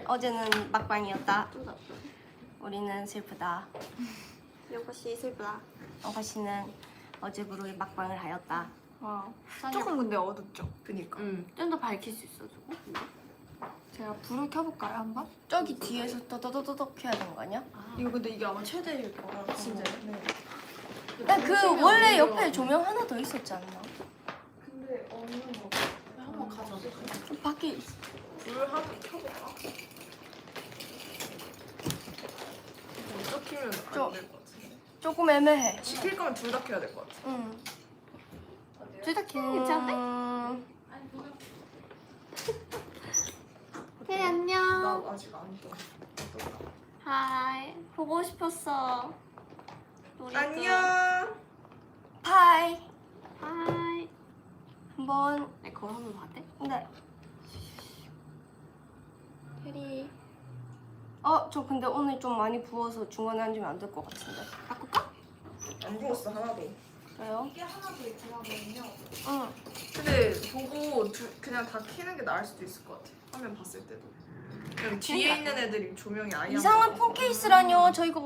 어제는 막방이었다. 우리는 슬프다. 영파씨 슬프다. 영파씨는 어제부로 막방을 하였다. 와, 조금 근데 어둡죠? 그니까. 좀 더 밝힐 수 있어 저거? 제가 불을 켜볼까요 한번? 저기 뒤에서 떠떠떠떠 켜야 되는 거 아니야? 이거 근데 이게 아마 최대일 거라. 진짜요? 네. 그 원래 옆에 조명 하나 더 있었지 않나? 근데 없는 거. 한번 가져볼까? 밖에 있어. 불 하나 켜볼까? 어떻게 키면 안 될 것 같은데. 조금 애매해. 지킬 거면 둘 다 켜야 될 것 같아. 응. 둘 다 괜찮은데? 혜리 나 안녕. 아직 안 떠. 하이. 보고 싶었어. 우리도. 안녕. 파이. 하이. 한번. 네, 거울 한번 봐도 돼? 네. 혜리. 저 근데 오늘 좀 많이 부어서 중간에 앉으면 안 될 것 같은데. 바꿀까? 안 부었어 하나도. 왜요? 이게 하나 더 있긴 하거든요. 응. 근데 보고 그냥 다 켜는 게 나을 수도 있을 것 같아. 화면 봤을 때도. 그냥 뒤에 있는 애들이 조명이 아예 이상한 안 폰 케이스라뇨. 저 이거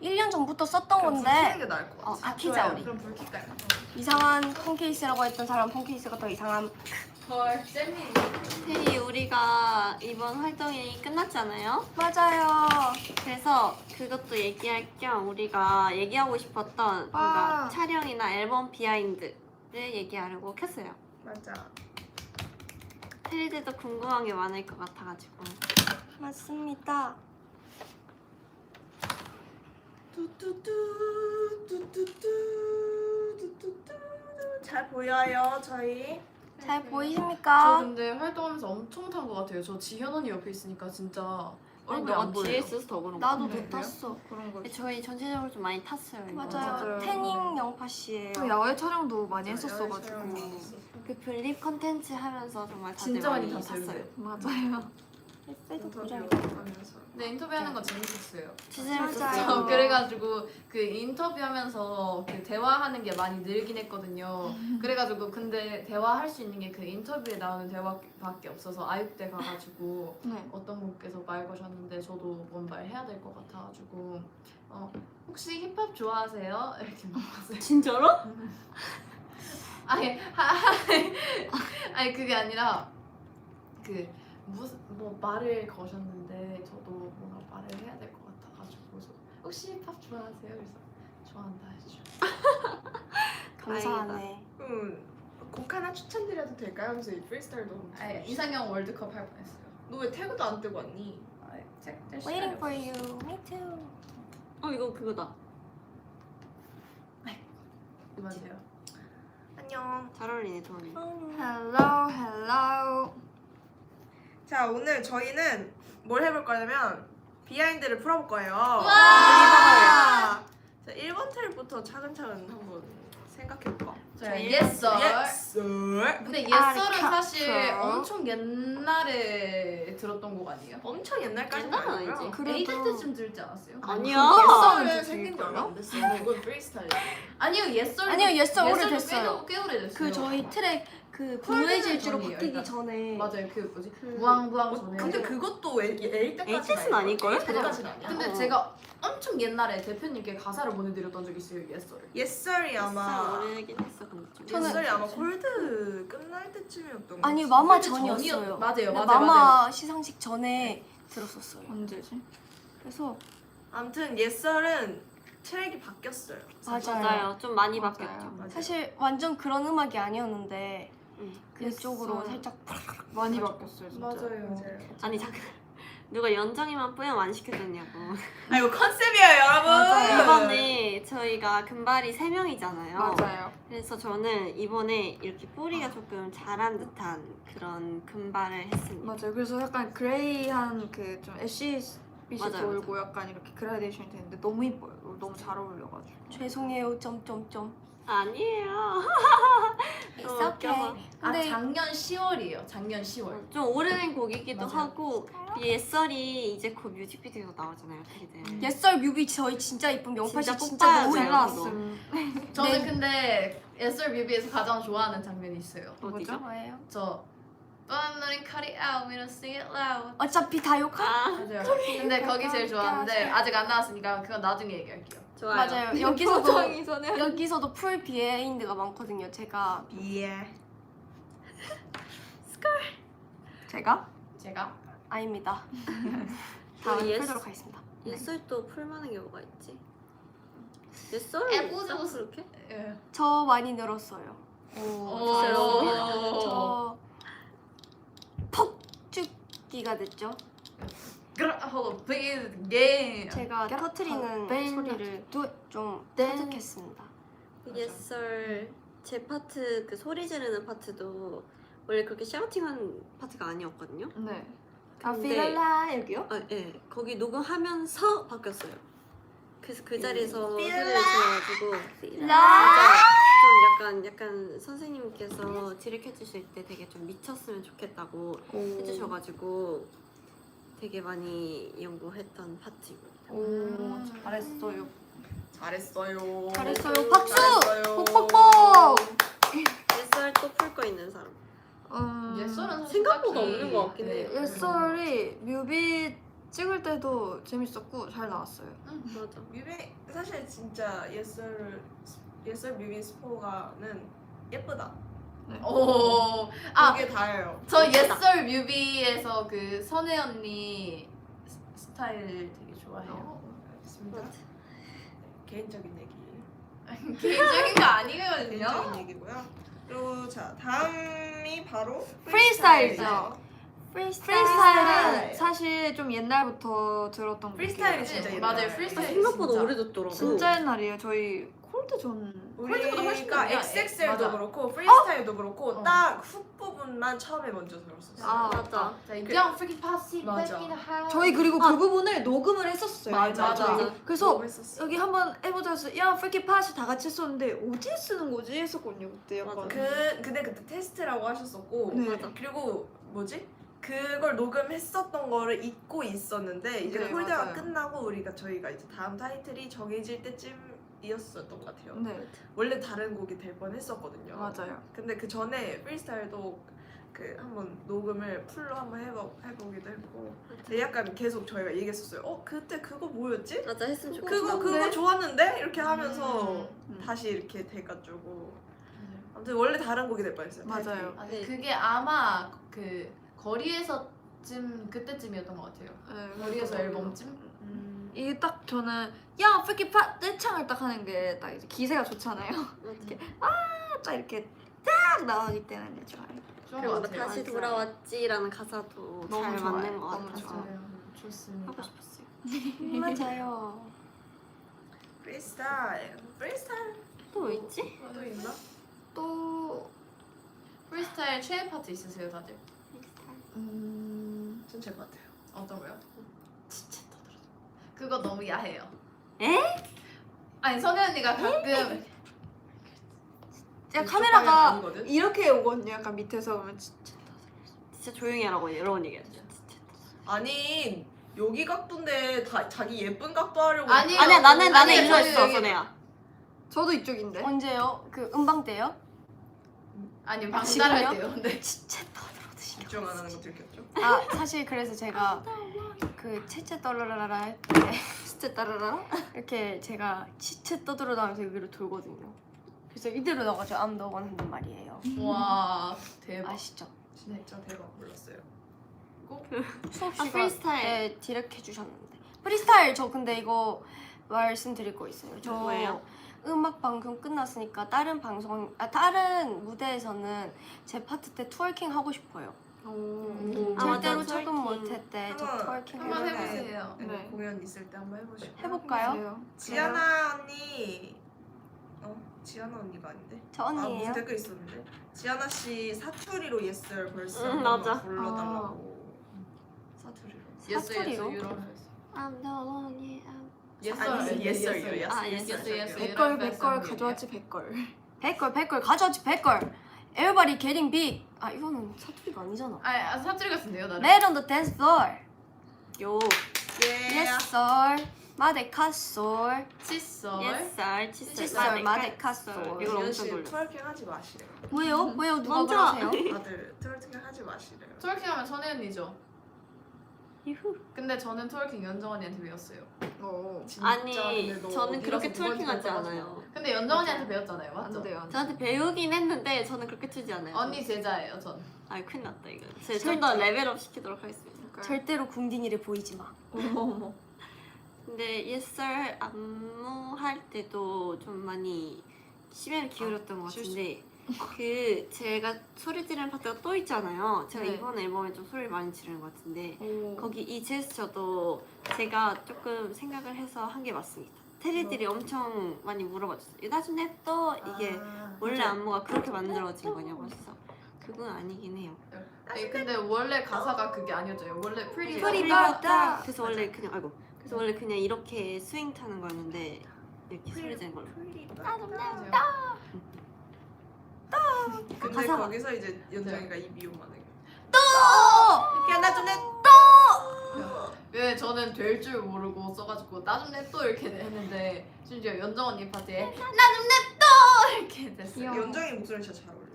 1년 전부터 썼던 그냥 불 건데. 켜는 게 나을 것 같아. 다 켜자, 우리. 그럼 불 켤까요? 이상한 폰 케이스라고 했던 사람 폰 케이스가 더 이상함. 헐 잼미. 혜리, 우리가 이번 활동이 끝났잖아요. 맞아요. 그래서 그것도 얘기할 겸 우리가 얘기하고 싶었던 뭔가 촬영이나 앨범 비하인드를 얘기하려고 켰어요. 맞아. 혜리들도 궁금한 게 많을 것 같아가지고. 맞습니다. 잘 보여요 저희. 잘 저 보이십니까? 근데 활동하면서 엄청 탄 것 같아요. 저 지현 언니 옆에 있으니까 진짜 얼굴이 너가 안 보여요. 뒤에 있어서 더 그런 거 나도 같아. 못 탔어. 그런 거. 저희 전체적으로 좀 많이 탔어요. 이거. 맞아요. 맞아요. 태닝 영파 씨예요. 또 야외 촬영도 많이 했었어가지고. 그 블립 컨텐츠 하면서 정말 다들 진짜 많이 많이 탔어요. 탔어요. 맞아요. 햇살도 보자. 근데 인터뷰하는 거 재밌었어요. 진짜 맞아요. 재밌었어요. 그래가지고 그 인터뷰하면서 그 대화하는 게 많이 늘긴 했거든요. 그래가지고 근데 대화할 수 있는 게 그 인터뷰에 나오는 대화밖에 없어서 아육대 가가지고 네. 어떤 분께서 말 거셨는데 저도 뭔 말 해야 될 것 같아가지고 혹시 힙합 좋아하세요? 이렇게 물어봤어요. 진짜로? 아니 그게 아니라 그 무슨 뭐 말을 거셨는데 저도 뭔가 말을 해야 될 것 같아가지고 그래서 혹시 힙합 좋아하세요? 그래서 좋아한다 했죠. 감사하네. 곡 하나 추천드려도 될까요? 하면서 이 프리스타일도. 이상형 월드컵 할 뻔했어요. 너 왜 태그도 안 뜨고 왔니? Waiting for you. Me too. 이거 그거다. 맞아요. 안녕. 잘 어울리네, 도원이. Hello, hello. 자 오늘 저희는 뭘 해볼 거냐면 비하인드를 풀어볼 거예요. 와! 자 1번 트랙부터 차근차근 한번 생각해볼까? 저희 예썰. 예썰. 근데 아, 예썰은 사실 캡처. 엄청 옛날에 들었던 곡 아니에요? 엄청 옛날까지는 옛날은 아니고요. 아니지. 그래도- 에이드 때쯤 들지 않았어요? 아니야. 예썰은 생긴 지 얼마 안 됐어요. 그건 프리스타일. 아니요 예썰. 아니요, 예썰 예썰도 오래됐어요. 꽤 오래됐어요. 그 저희 트랙 그 콜드는 블루의 질주로 전이에요, 바뀌기 일단. 전에. 맞아요 그 뭐지 무앙무앙 전에. 근데 그것도 L 때까지는 L 때는 아닐걸? L 때까지는 아니야. 근데 제가 엄청 옛날에 대표님께 가사를 보내드렸던 적이 있어요 예썰을. 예썰이 아마 오래긴 했어, 근데 좀. 저는- 예썰이 아마 골드 끝날 때쯤이었던 거. 아니 마마 콜드 전이었어요. 맞아요 네, 맞아요 마마 맞아요. 시상식 전에 들었었어요. 언제지? 그래서 아무튼 예썰은 트랙이 바뀌었어요. 맞아요. 좀 많이 맞아요. 바뀌었죠. 맞아요. 사실 완전 그런 음악이 아니었는데 그쪽으로 예썰. 살짝 많이 바뀌었어요, 진짜. 맞아요. 아니 잠깐. 누가 연정이만 뿌염 안 시켜줬냐고. 아 이거 컨셉이에요, 여러분. 맞아요. 이번에 저희가 금발이 3명이잖아요. 맞아요. 그래서 저는 이번에 이렇게 뿌리가 조금 자란 듯한 그런 금발을 했습니다. 맞아요. 그래서 약간 그레이한 그 좀 애쉬 빛이 맞아요, 돌고 약간 이렇게 그라데이션이 되는데 너무 이뻐요. 너무 잘 어울려가지고. 죄송해요 점점점. 아니에요. It's 너무 okay. 웃겨서. 근데 작년 10월이에요. 작년 10월. 좀 오래된 곡이기도 맞아요. 하고 예썰이 이제 곧 뮤직비디오 나오잖아요, 테리들. 예썰 뮤비 저희 진짜 이쁜 명파 씨 진짜 진짜 꼭 너무 봐야 잘 돼요, 나왔어요. 저는 근데 예썰 뮤비에서 가장 좋아하는 장면이 있어요. 어디죠? 뭐예요? 저 But I'm letting cut it out. We don't sing it loud. 어차피 다 욕하? 아 맞아요. 근데 거기 제일 좋았는데 아직 안 나왔으니까 그건 나중에 얘기할게요. 좋아요. 맞아요. 여기서도 표정이서는 여기서도 풀 비하인드가 많거든요. 제가 예. 제가 제가 아닙니다. 그 다음에 예스- 풀도록 하겠습니다. 네. 예썰도 풀만한 게 뭐가 있지? 예썰? 애꿎은 그렇게? 예. 저 많이 늘었어요. 저 폭죽기가 됐죠. Hold on, please again. 제가 터트리는 밴. 소리를 좀 밴. 터득했습니다. 예썰 제 파트 그 소리 지르는 파트도 원래 그렇게 샤우팅한 파트가 아니었거든요. 네. 아, 근데- 필라 여기요? 아, 예. 거기 녹음하면서 바뀌었어요. 그래서 그 자리에서 소리를 필라. 질러가지고 라. 좀 약간 선생님께서 디렉해 주실 때 되게 좀 미쳤으면 좋겠다고 해주셔가지고 되게 많이 연구했던 파트입니다. 오, 잘했어요. 잘했어요. 잘했어요. 박수! 잘했어요. 뽁뽁뽁! 예썰 또 풀 거 있는 사람. 예썰은 사실 생각보다 딱히- 없는 것 같긴 네. 해요. 예썰이 뮤비 찍을 때도 재밌었고 잘 나왔어요. 맞아. 뮤비 사실 진짜 예썰 뮤비 스포가는 예쁘다. 오, 그게 다예요. 저 옛설 뮤비에서 그 선혜 언니 스타일 되게 좋아해요. 알겠습니다. 맞아. 개인적인 얘기. 개인적인 거 아니거든요. 개인적인 얘기고요. 그리고 자 다음이 바로 프리스타일이죠. 프리스타일은 프리스타일은 사실 좀 옛날부터 들었던 프리스타일이 곡이에요. 진짜 맞아요. 옛날. 프리스타일 생각보다 진짜. 오래됐더라고. 진짜 옛날이에요. 저희 콜드존 콜드보다 훨씬 우리가 전이야. XXL도 맞아. 그렇고 프리스타일도 그렇고 어. 딱 훅부분만 처음에 먼저 들었었어요. 아, 맞아. 자, Young freaking posse 맞아. back in the house. 저희 그리고 그 부분을 녹음을 했었어요. 맞아. 저희. 그래서 너무 했었어. 여기 한번 해보자 해서 야 프리키 팟이 다 같이 했었는데 어디에 쓰는 거지 했었거든요 그때 약간. 맞아. 근데 그때 테스트라고 하셨었고 네. 맞아. 그리고 뭐지? 그걸 녹음했었던 거를 잊고 있었는데 이제 네, 홀대가 맞아요. 끝나고 저희가 이제 다음 타이틀이 정해질 때쯤이었었던 것 같아요. 네 원래 다른 곡이 될 뻔했었거든요. 맞아요. 근데 그 전에 프리스타일도 그 한번 녹음을 풀로 한번 해보기도 했고 근데 약간 계속 저희가 얘기했었어요. 그때 그거 뭐였지? 맞아 했으면 좋겠다. 그거 좋았는데? 이렇게 하면서 음. 다시 이렇게 돼가지고 아무튼 원래 다른 곡이 될 뻔했어요. 맞아요. 아니, 네. 그게 아마 그 거리에서쯤 그때쯤이었던 것 같아요. 네, 거리에서 맞아요. 앨범쯤. 이게 딱 저는 야 프리키 팟 떼창을 딱 하는 게 딱 이제 기세가 좋잖아요. 맞아. 딱 이렇게 딱 나가기 때문에 좋아요. 좋은 그리고 것 뭐 같아요. 다시 맞아요. 돌아왔지라는 가사도 너무 잘 좋아요. 맞는 것 너무 같아서 좋아요. 맞아요. 좋습니다. 하고 싶었어요. 맞아요. 프리스타일 또 뭐 있지? 또 있나? 또 프리스타일 최애 파트 있으세요, 다들? 전체 것 같아요. 어떤 거요? 진짜 떠들어. 그거 너무 야해요. 에? 아니 선혜 언니가 가끔 야, 왼쪽 카메라가 방향 아니거든? 이렇게 오거든요. 약간 밑에서 보면 진짜 진짜 조용히 하라고 이런 얘기했죠. 아니 여기 각도인데 다 자기 예쁜 각도 하려고 아니에요. 아니야 나는 아니에요, 이거 저희 했어 여기- 선혜야. 저도 이쪽인데. 언제요? 그 음방 때요? 아니 방금 지금요? 따라할 때요. 근데 진짜 떠들어드시죠. 집중 안 하는 거 들켰죠? 아 사실 그래서 제가 그 채채 떨러라라 할 때 진짜 따라라. 이렇게 제가 치채 떠들어 나면서 여기로 돌거든요. 그래서 이대로 나가죠. I'm the one 한단 말이에요. 와 대박. 아시죠? 진짜 대박 몰랐어요. 수업 아 시간 프리스타일. 때 디렉 해주셨는데 프리스타일 저 근데 이거 말씀드릴 거 있어요. 저 뭐예요? 음악 방송 끝났으니까 다른 다른 무대에서는 제 파트 때 트월킹 하고 싶어요. 아, 절대로 맞아, 조금 트월킹. 못할 때 저 한번- 트월킹 한번 해볼까요? 해보세요. 네. 공연 있을 때 한번 해보시고 해볼까요? 지아나 언니 지아나 언니가 아닌데? 저 무슨 언니예요. 댓글 있었는데 지아나 씨 사투리로 예스를 벌써 응, 한번 맞아. 불러달라고 사투리로 사투리로? I'm the one, yeah. 아니, 예썰이요, 아, 백걸 가져왔지 백걸. 백걸 가져왔지 백걸. Everybody getting big. 아 이거는 사투리가 아니잖아. 사투리 같은데요, 나는. Mad on the dance floor. 요. 예 Yes sir. 마데카솔. 칫솔. 옛살 칫솔, 마데카솔. 이걸 이현 엄청 씨 돌려. 트월킹 하지 마시래요. 왜요? 왜요? 누가 먼저. 그러세요? 다들 트월킹 하지 마시래요. 트월킹하면 선혜 언니죠. 유후. 근데 저는 트월킹 연정 언니한테 배웠어요. 진짜 아니 근데 너 저는 그렇게 어디 가서 트월킹하지 누구한테 않아요. 근데 연정 언니한테 배웠잖아요, 맞죠? 안 돼요. 안 돼요. 저한테 배우긴 했는데 저는 그렇게 트지 않아요. 언니 제자예요, 전. 아 큰일 났다 이거. 제가 좀 더 레벨업 시키도록 하겠습니다. 절대로 궁딩이를 보이지 마. 어머. 근데 옛살 안무할 때도 좀 많이 심혈을 기울였던 것 같은데 그 제가 소리 지르는 파트가 또 있잖아요. 제가 네. 이번 앨범에 좀 소리를 많이 지르는 것 같은데 오. 거기 이 제스처도 제가 조금 생각을 해서 한 게 맞습니다. 테리들이 엄청 많이 물어봐줬어요. 나중에 또 이게 원래 안무가 그렇게 만들어진 거냐고 했어. 그건 아니긴 해요. 아니, 근데 원래 가사가 그게 아니었죠. 원래 Pretty Pretty Pretty Bad. 그래서 원래 그냥 아이고 그래서 원래 그냥 이렇게 스윙 타는 거였는데 이렇게 소리 지는 걸로. 근데 가사가- 거기서 이제 연정이가 이비용만 해. 왜 저는 될 줄 모르고 써가지고 나 좀 냅둬 이렇게 했는데 심지어 연정 언니 파트에 나 좀 냅둬 이렇게 됐어요. 연정이 목소리 진짜 잘 어울려.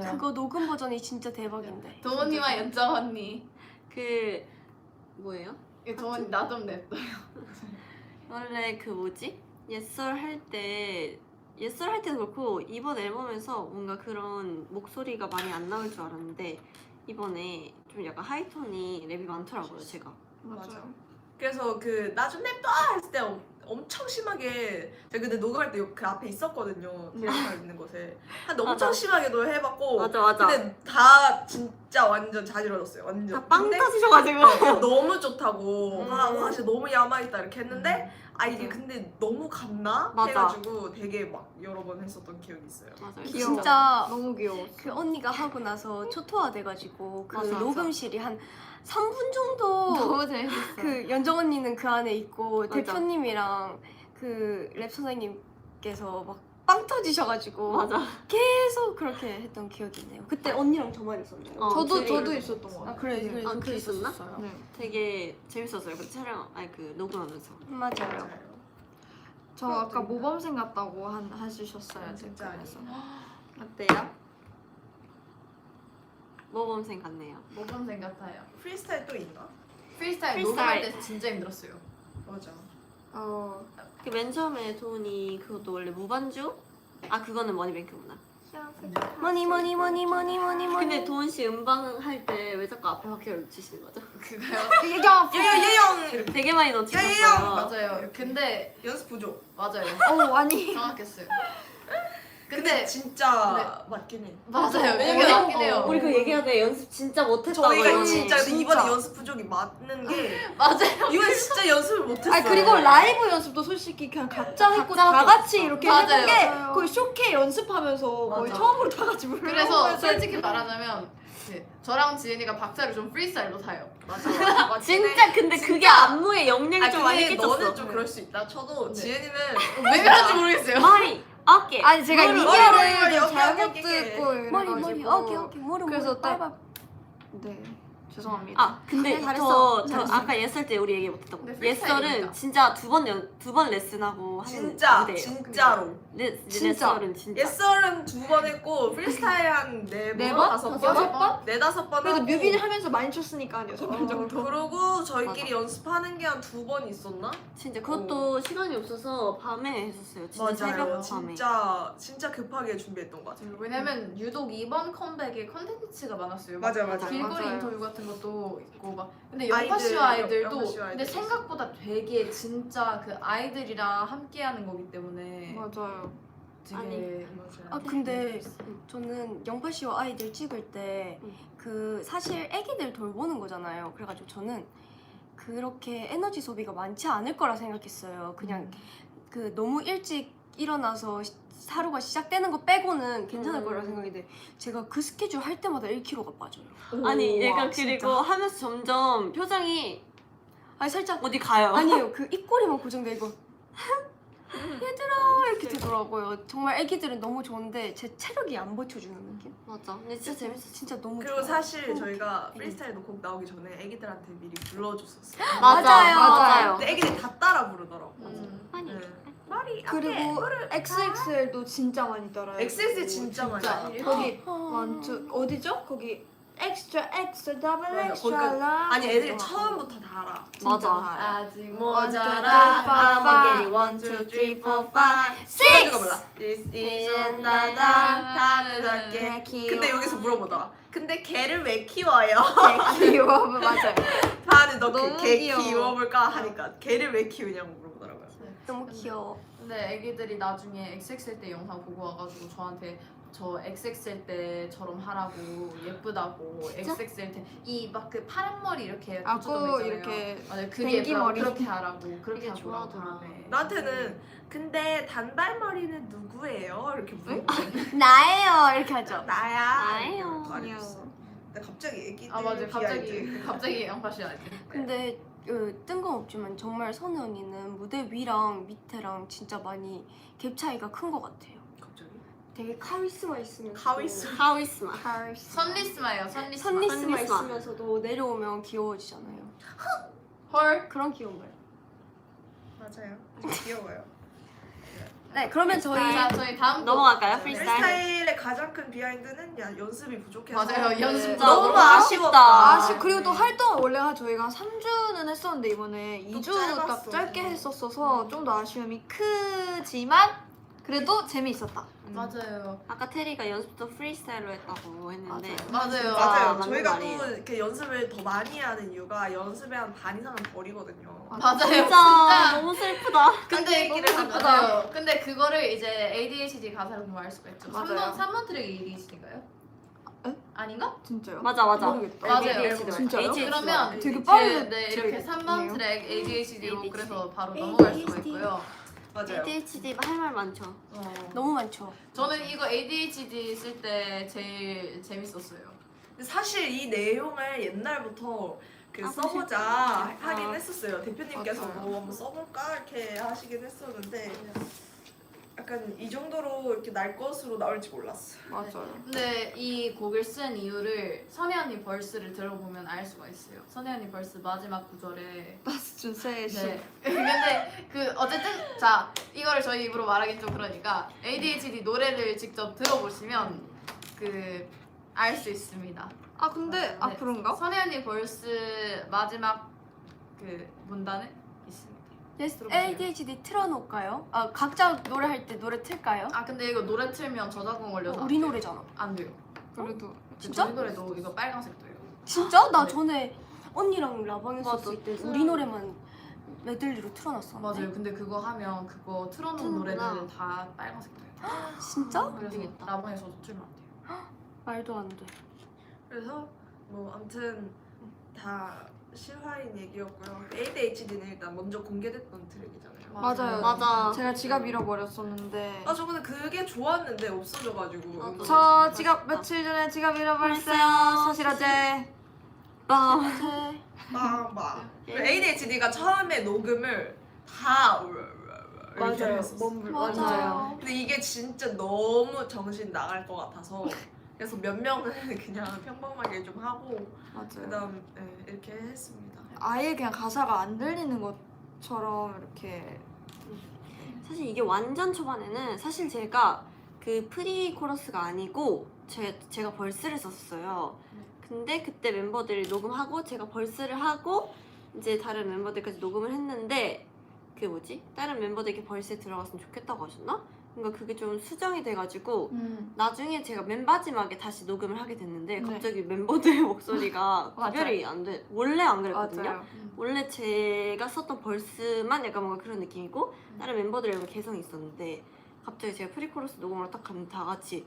맞아요. 그거 녹음 버전이 진짜 대박인데. 도훈이와 연정 언니. 그 뭐예요? 도훈이 나 좀 냅둬. 원래 그 뭐지? 옛설 할 때 옛설 할 때도 그렇고 이번 앨범에서 뭔가 그런 목소리가 많이 안 나올 줄 알았는데 이번에 좀 약간 하이톤이 랩이 많더라고요 제가. 맞아요. 그래서 그 나 좀 냅둬 했을 때 엄청 심하게 제가 근데 녹음할 때 그 앞에 있었거든요. 대학가 있는 곳에. 근데 엄청 맞아. 심하게도 해봤고. 맞아. 근데 다 진짜 완전 자지러졌어요. 완전. 다 빵 근데 터지셔가지고. 너무 좋다고. 음. 와 진짜 너무 야망있다 이렇게 했는데 아 이게 근데 너무 갔나? 맞아. 해가지고 되게 막 여러 번 했었던 기억이 있어요. 맞아요. 귀여워. 진짜 너무 귀여워. 그 언니가 하고 나서 초토화 돼가지고 그 맞아. 녹음실이 한 3분 정도 너무 재밌었어. 그 연정 언니는 그 안에 있고 맞아. 대표님이랑 그 랩 선생님께서 막 빵 터지셔가지고 맞아. 계속 그렇게 했던 기억이 있네요. 그때 언니랑 저만 있었나요? 어, 저도 둘이- 있었던 것 아 같아요. 그래 그래 아, 그렇게 그랬었나? 있었어요. 네. 되게 재밌었어요. 그 촬영 아니 그 녹음하면서. 맞아요. 저 아까 모범생 같다고 해주셨어요. 아, 진짜 댓글에서. 아니에요. 어때요? 모범생 같네요. 모범생 같아요. 프리스타일 또 있나? 프리스타일 프리스타일. 녹음할 때 진짜 힘들었어요. 맞아. 그 맨 처음에 도훈이 그것도 원래 무반주? 아 그거는 머니뱅크구나. 머니 머니 머니 머니 머니 머니. 근데 도훈 씨 음방 할 때 왜 자꾸 앞에 바퀴를 놓치시는 거죠? 그거요? 얘가 예영 이렇게 되게 많이 야야야! 놓치셨어요. 맞아요. 근데 연습 부족. 맞아요. 아니. 정확했어요. 근데 근데 진짜 맞긴 해. 맞아요. 왜냐면 맞긴 해요. 우리 그 얘기해야 돼. 연습 진짜 못했다고. 저희가 이번에. 진짜 근데 진짜. 이번에 연습 부족이 맞는 게 맞아요. 이번에 진짜 연습을 못했어요. 아니 그리고 라이브 연습도 솔직히 그냥 각자 했고 각자 다 같이 이렇게 맞아요. 했는 게 맞아요. 거의 쇼케 연습하면서 거의 맞아. 처음으로 다 같이 부르는 그래서 거였어요. 솔직히 말하자면 그 저랑 지은이가 박자를 좀 프리스타일로 타요. 맞아. 진짜 근데 그게 안무에 영향이 아 좀 많이 근데 끼쳤어. 너는 좀 그럴 수 있다. 쳐도 네. 지은이는 왜 그런지 모르겠어요. 머리, 어깨. 아니 제가 머리, 리얼을 머리, 좀 어깨, 잘못 어깨, 듣고 머리 머리 이래가지고. 오케이 오케이 머리 그래서 머리 딱- 빨빨. 네 죄송합니다. 아 근데 그래, 잘했어. 저 아까 옛설 때 우리 얘기 못했던 거. 근데 옛설은 프리스타일이니까. 진짜 두 번 레슨하고 하는 진짜 무대예요. 진짜로. 진짜. 옛설은 진짜. 옛설은 2번 했고 프리스타일 한 4번, 네 번? 5번, 다섯 번? 4-5번 그래도 하고 뮤비를 하면서 많이 췄으니까 6번 정도. 그러고 저희끼리 연습하는 게 한 2번 있었나? 진짜 그것도 시간이 없어서 밤에 했었어요. 진짜 새벽 맞아요. 밤에. 진짜 급하게 준비했던 것 같아요. 왜냐면 유독 이번 컴백에 컨텐츠가 많았어요. 맞아, 막 맞아. 길거리 맞아요. 인터뷰 같은 것도 있고 막 근데 아이들, 영파 씨와 아이들도 영파 씨와 근데 아이들 생각보다 되게 진짜 그 아이들이랑 함께하는 거기 때문에 맞아요. 되게 아니, 맞아요. 아 근데 저는 영파 씨와 아이들 찍을 때 그 사실 애기들 돌보는 거잖아요. 그래가지고 저는 그렇게 에너지 소비가 많지 않을 거라 생각했어요. 그냥 그 너무 일찍 일어나서 하루가 시작되는 거 빼고는 괜찮을 거라 생각했는데 제가 그 스케줄 할 때마다 1kg가 빠져요. 아니 얘가 와, 그리고 진짜. 하면서 점점 표정이 아니 살짝 어디 가요. 아니에요. 그 입꼬리만 고정돼 이거 얘들아 이렇게 되더라고요. 정말 애기들은 너무 좋은데 제 체력이 안 버텨주는 느낌? 맞아. 근데 진짜 재밌었어. 진짜 너무 그리고 좋아요. 사실 저희가 프리스타일 녹곡 나오기 전에 애기들한테 미리 불러줬었어요. 맞아요. 근데 애기들이 다 따라 부르더라고. 많이. 네. 머리 그리고 XXL도 진짜 많이 따라요. XS 진짜 많이 진짜. 알아요. 거기 원투 어디죠? 거기 엑스트라 엑스트라 더블 맞아, 엑스트라 거기까지. 라 아니 애들이 처음부터 다 알아. 진짜 맞아. 다 알아. 아직 모자라. I'm getting 1, 2, 3, 4, 5, 6 이거 몰라. This is 나다 다르게. 근데 여기서 물어보더라. 근데 걔를 왜 키워요? 귀여워 맞아요. 다들 너무 너걔 귀여워. 키워볼까 하니까 걔를 왜 키우냐고 물어보더라고요. 너무 귀여워. 근데 애기들이 나중에 XXL 때 영상 보고 와가지고 저한테 저 XXL 때처럼 하라고 예쁘다고 XXL 때 이 막 그 파란 머리 이렇게 붙여놓은 거 아고 있잖아요. 이렇게 맞아요. 그게 뱅기 예쁘다고 머리. 그렇게 하라고 그렇게 이게 하더라고요. 좋아하더라. 네. 나한테는 근데 단발머리는 누구예요? 이렇게 물어봐. 나예요 이렇게 하죠. 나야. 나예요. 이렇게 말했어. 근데 갑자기 애기들 아 맞아요. 비하인드. 갑자기 양파씨 알지. 근데 뜬금없지만 정말 선우 언니는 무대 위랑 밑에랑 진짜 많이 갭 차이가 큰 것 같아요. 갑자기? 되게 카리스마 있으면서 카리스마. 카리스마. 선리스마예요. 선리스마. 선리스마 선리스마. 있으면서도 내려오면 귀여워지잖아요. 헐. 그런 귀여운 말. 맞아요. 귀여워요. 네, 그러면 저희 자 저희 다음 넘어갈까요? 곡. 프리스타일. 프리스타일의 가장 큰 비하인드는 연습이 부족해서. 맞아요. 연습 진짜 너무 너무 아쉬웠다. 아쉽 그리고 또 활동 원래 저희가 3주는 했었는데 이번에 또 2주 짧았어. 딱 짧게 했었어서 좀 더 아쉬움이 크지만 그래도 재미있었다. 맞아요. 아까 테리가 연습도 프리스타일로 했다고 했는데 맞아요. 맞아요. 맞는 저희가 말이에요. 또 이렇게 연습을 더 많이 하는 이유가 연습에 한 반 이상은 버리거든요. 맞아요. 진짜 너무 슬프다. 근데 얘기를 너무 하면 슬프다. 근데 그거를 이제 ADHD 가사를 보면 알 수가 있죠. 맞아요. 3번 트랙이 ADHD인가요? 에? 아닌가? 진짜요? 맞아. 모르겠다. 맞아요. ADHD. 진짜요? ADHD. 그러면 되게 그, 빨리 네, 이렇게 3번 들어있네요. 트랙 ADHD로 ADHD. 그래서 바로 넘어갈 수가 있고요. 맞아요. ADHD 할 말 많죠. 너무 많죠. 저는 이거 ADHD 쓸 때 제일 재밌었어요. 근데 사실 이 내용을 옛날부터 그 아, 써보자 하긴 아. 했었어요. 대표님께서도 맞아요. 한번 써볼까 이렇게 하시긴 했었는데 약간 이 정도로 이렇게 날 것으로 나올지 몰랐어요. 맞아요. 근데 이 곡을 쓴 이유를 선혜 언니 벌스를 들어보면 알 수가 있어요. 선혜 언니 벌스 마지막 구절에 바스 준세의 시. 네. 근데 그 어쨌든 자 이거를 저희 입으로 말하긴 좀 그러니까 ADHD 노래를 직접 들어보시면 그 알 수 있습니다. 아 근데 아 네. 그런가? 선혜 언니 벌스 마지막 그 문단에 있습니다. 들어보세요. ADHD 틀어놓을까요? 아 각자 노래할 때 노래 틀까요? 아 근데 이거 노래 틀면 저작권 걸려서 우리 노래잖아. 안 돼요. 그래도 진짜? 저희 노래도 이거 빨간색도예요. 진짜? 나 네. 전에 언니랑 라방 했었을 때 우리 노래만 메들리로 틀어놨어. 맞아요. 근데 그거 하면 그거 틀어놓은 틀는구나. 노래들은 다 빨간색도예요. 진짜? 그래서 되겠다. 라방에서도 틀면 안 돼요. 말도 안 돼. 그래서 뭐 아무튼 다 실화인 얘기였고요. ADHD는 일단 먼저 공개됐던 트랙이잖아요. 맞아요. 맞아. 제가 지갑 잃어버렸었는데. 아 저 근데 그게 좋았는데 없어져가지고. 나도. 저 지갑 며칠 전에 지갑 잃어버렸어요. 사실 어제. 아, 막 ADHD가 처음에 녹음을 다 이렇게 했었어. 맞아요. 근데 이게 진짜 너무 정신 나갈 것 같아서 그래서 몇 명은 그냥 평범하게 좀 하고 맞아요. 그다음 네, 이렇게 했습니다. 아예 그냥 가사가 안 들리는 것처럼 이렇게. 사실 이게 완전 초반에는 사실 제가 그 프리 코러스가 아니고 제가 벌스를 썼어요. 근데 그때 멤버들이 녹음하고 제가 벌스를 하고 이제 다른 멤버들까지 녹음을 했는데 그 뭐지? 다른 멤버들이 벌스에 들어갔으면 좋겠다고 하셨나? 그러니까 그게 좀 수정이 돼가지고 나중에 제가 맨 마지막에 다시 녹음을 하게 됐는데 네. 갑자기 멤버들의 목소리가 맞아요. 구별이 안 돼. 원래 안 그랬거든요. 맞아요. 원래 제가 썼던 벌스만 약간 뭔가 그런 느낌이고 다른 멤버들이랑 개성이 있었는데 갑자기 제가 프리코러스 녹음을 딱 하면 다 같이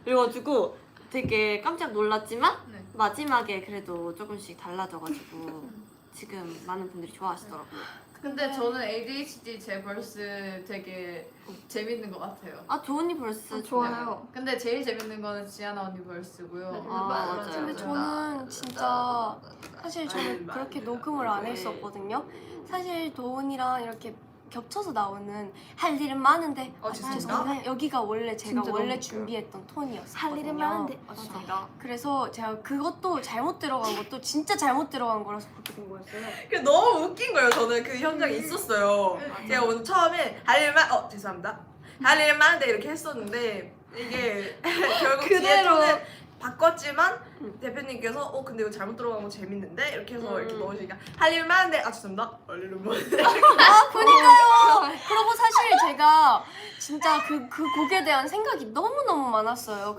그래가지고 되게 깜짝 놀랐지만 네. 마지막에 그래도 조금씩 달라져가지고 지금 많은 분들이 좋아하시더라고요. 근데 저는 ADHD 제 벌스 되게 재밌는 것 같아요. 아 조은이 벌스 좋아요. 근데 제일 재밌는 거는 지아나 언니 벌스고요. 아, 맞아요. 근데 저는 진짜 사실 저는 그렇게 녹음을 안 했었거든요. 사실 도훈이랑 이렇게 겹쳐서 나오는 할 일은 많은데 진짜? 여기가 원래 제가 진짜 원래 너무 웃겨요. 준비했던 톤이었어요. 할 일은 많은데. 맞습니다. 그래서 제가 그것도 잘못 들어간 것도 진짜 잘못 들어간 거라서 그렇게 된 거였어요. 그 너무 웃긴 거예요. 저는 그 현장에 있었어요. 제가 오늘 처음에 할 일만 죄송합니다. 할 일은 많은데 이렇게 했었는데 이게 결국 뒤에 그대로. 톤을 바꿨지만 대표님께서 근데 이거 잘못 들어간 거 재밌는데 이렇게 해서 이렇게 넣으시니까 할 일은 많은데 죄송합니다. 할 일은 많은데 아, 그니까요. 그리고 사실 제가 진짜 그 곡에 대한 생각이 너무너무 많았어요.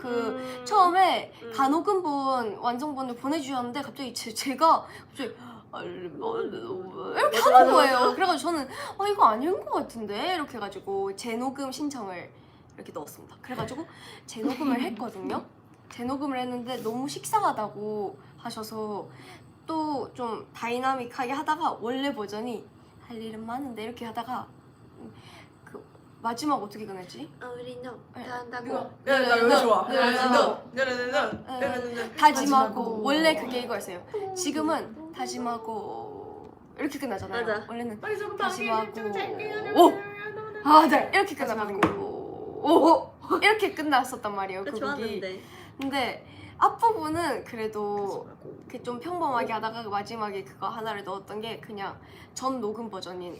처음에 간호근본 완성본을 보내주셨는데 갑자기 제가 갑자기 이렇게 하는 거예요. 그래가지고 저는 이거 아닌 것 같은데 이렇게 해가지고 재녹음 신청을 이렇게 넣었습니다. 그래가지고 재녹음을 했거든요. 재녹음을 했는데 너무 식상하다고 하셔서 또 좀 다이나믹하게 하다가 원래 버전이 할 일은 많은데 이렇게 하다가 그 마지막 어떻게 끝냈지? 우리는 네. 다 한다고. 나 여기 좋아. 다짐하고 원래 그게 이거였어요. 지금은 다짐하고 이렇게 끝나잖아요. 맞아. 원래는 빨리 좀 다짐하고 네. 이렇게 끝나거든요. 오 이렇게 끝났었단 말이에요. 그 곡이. 좋았는데. 근데 앞부분은 그래도 그 좀 평범하게 하다가 마지막에 그거 하나를 넣었던 게 그냥 전 녹음 버전인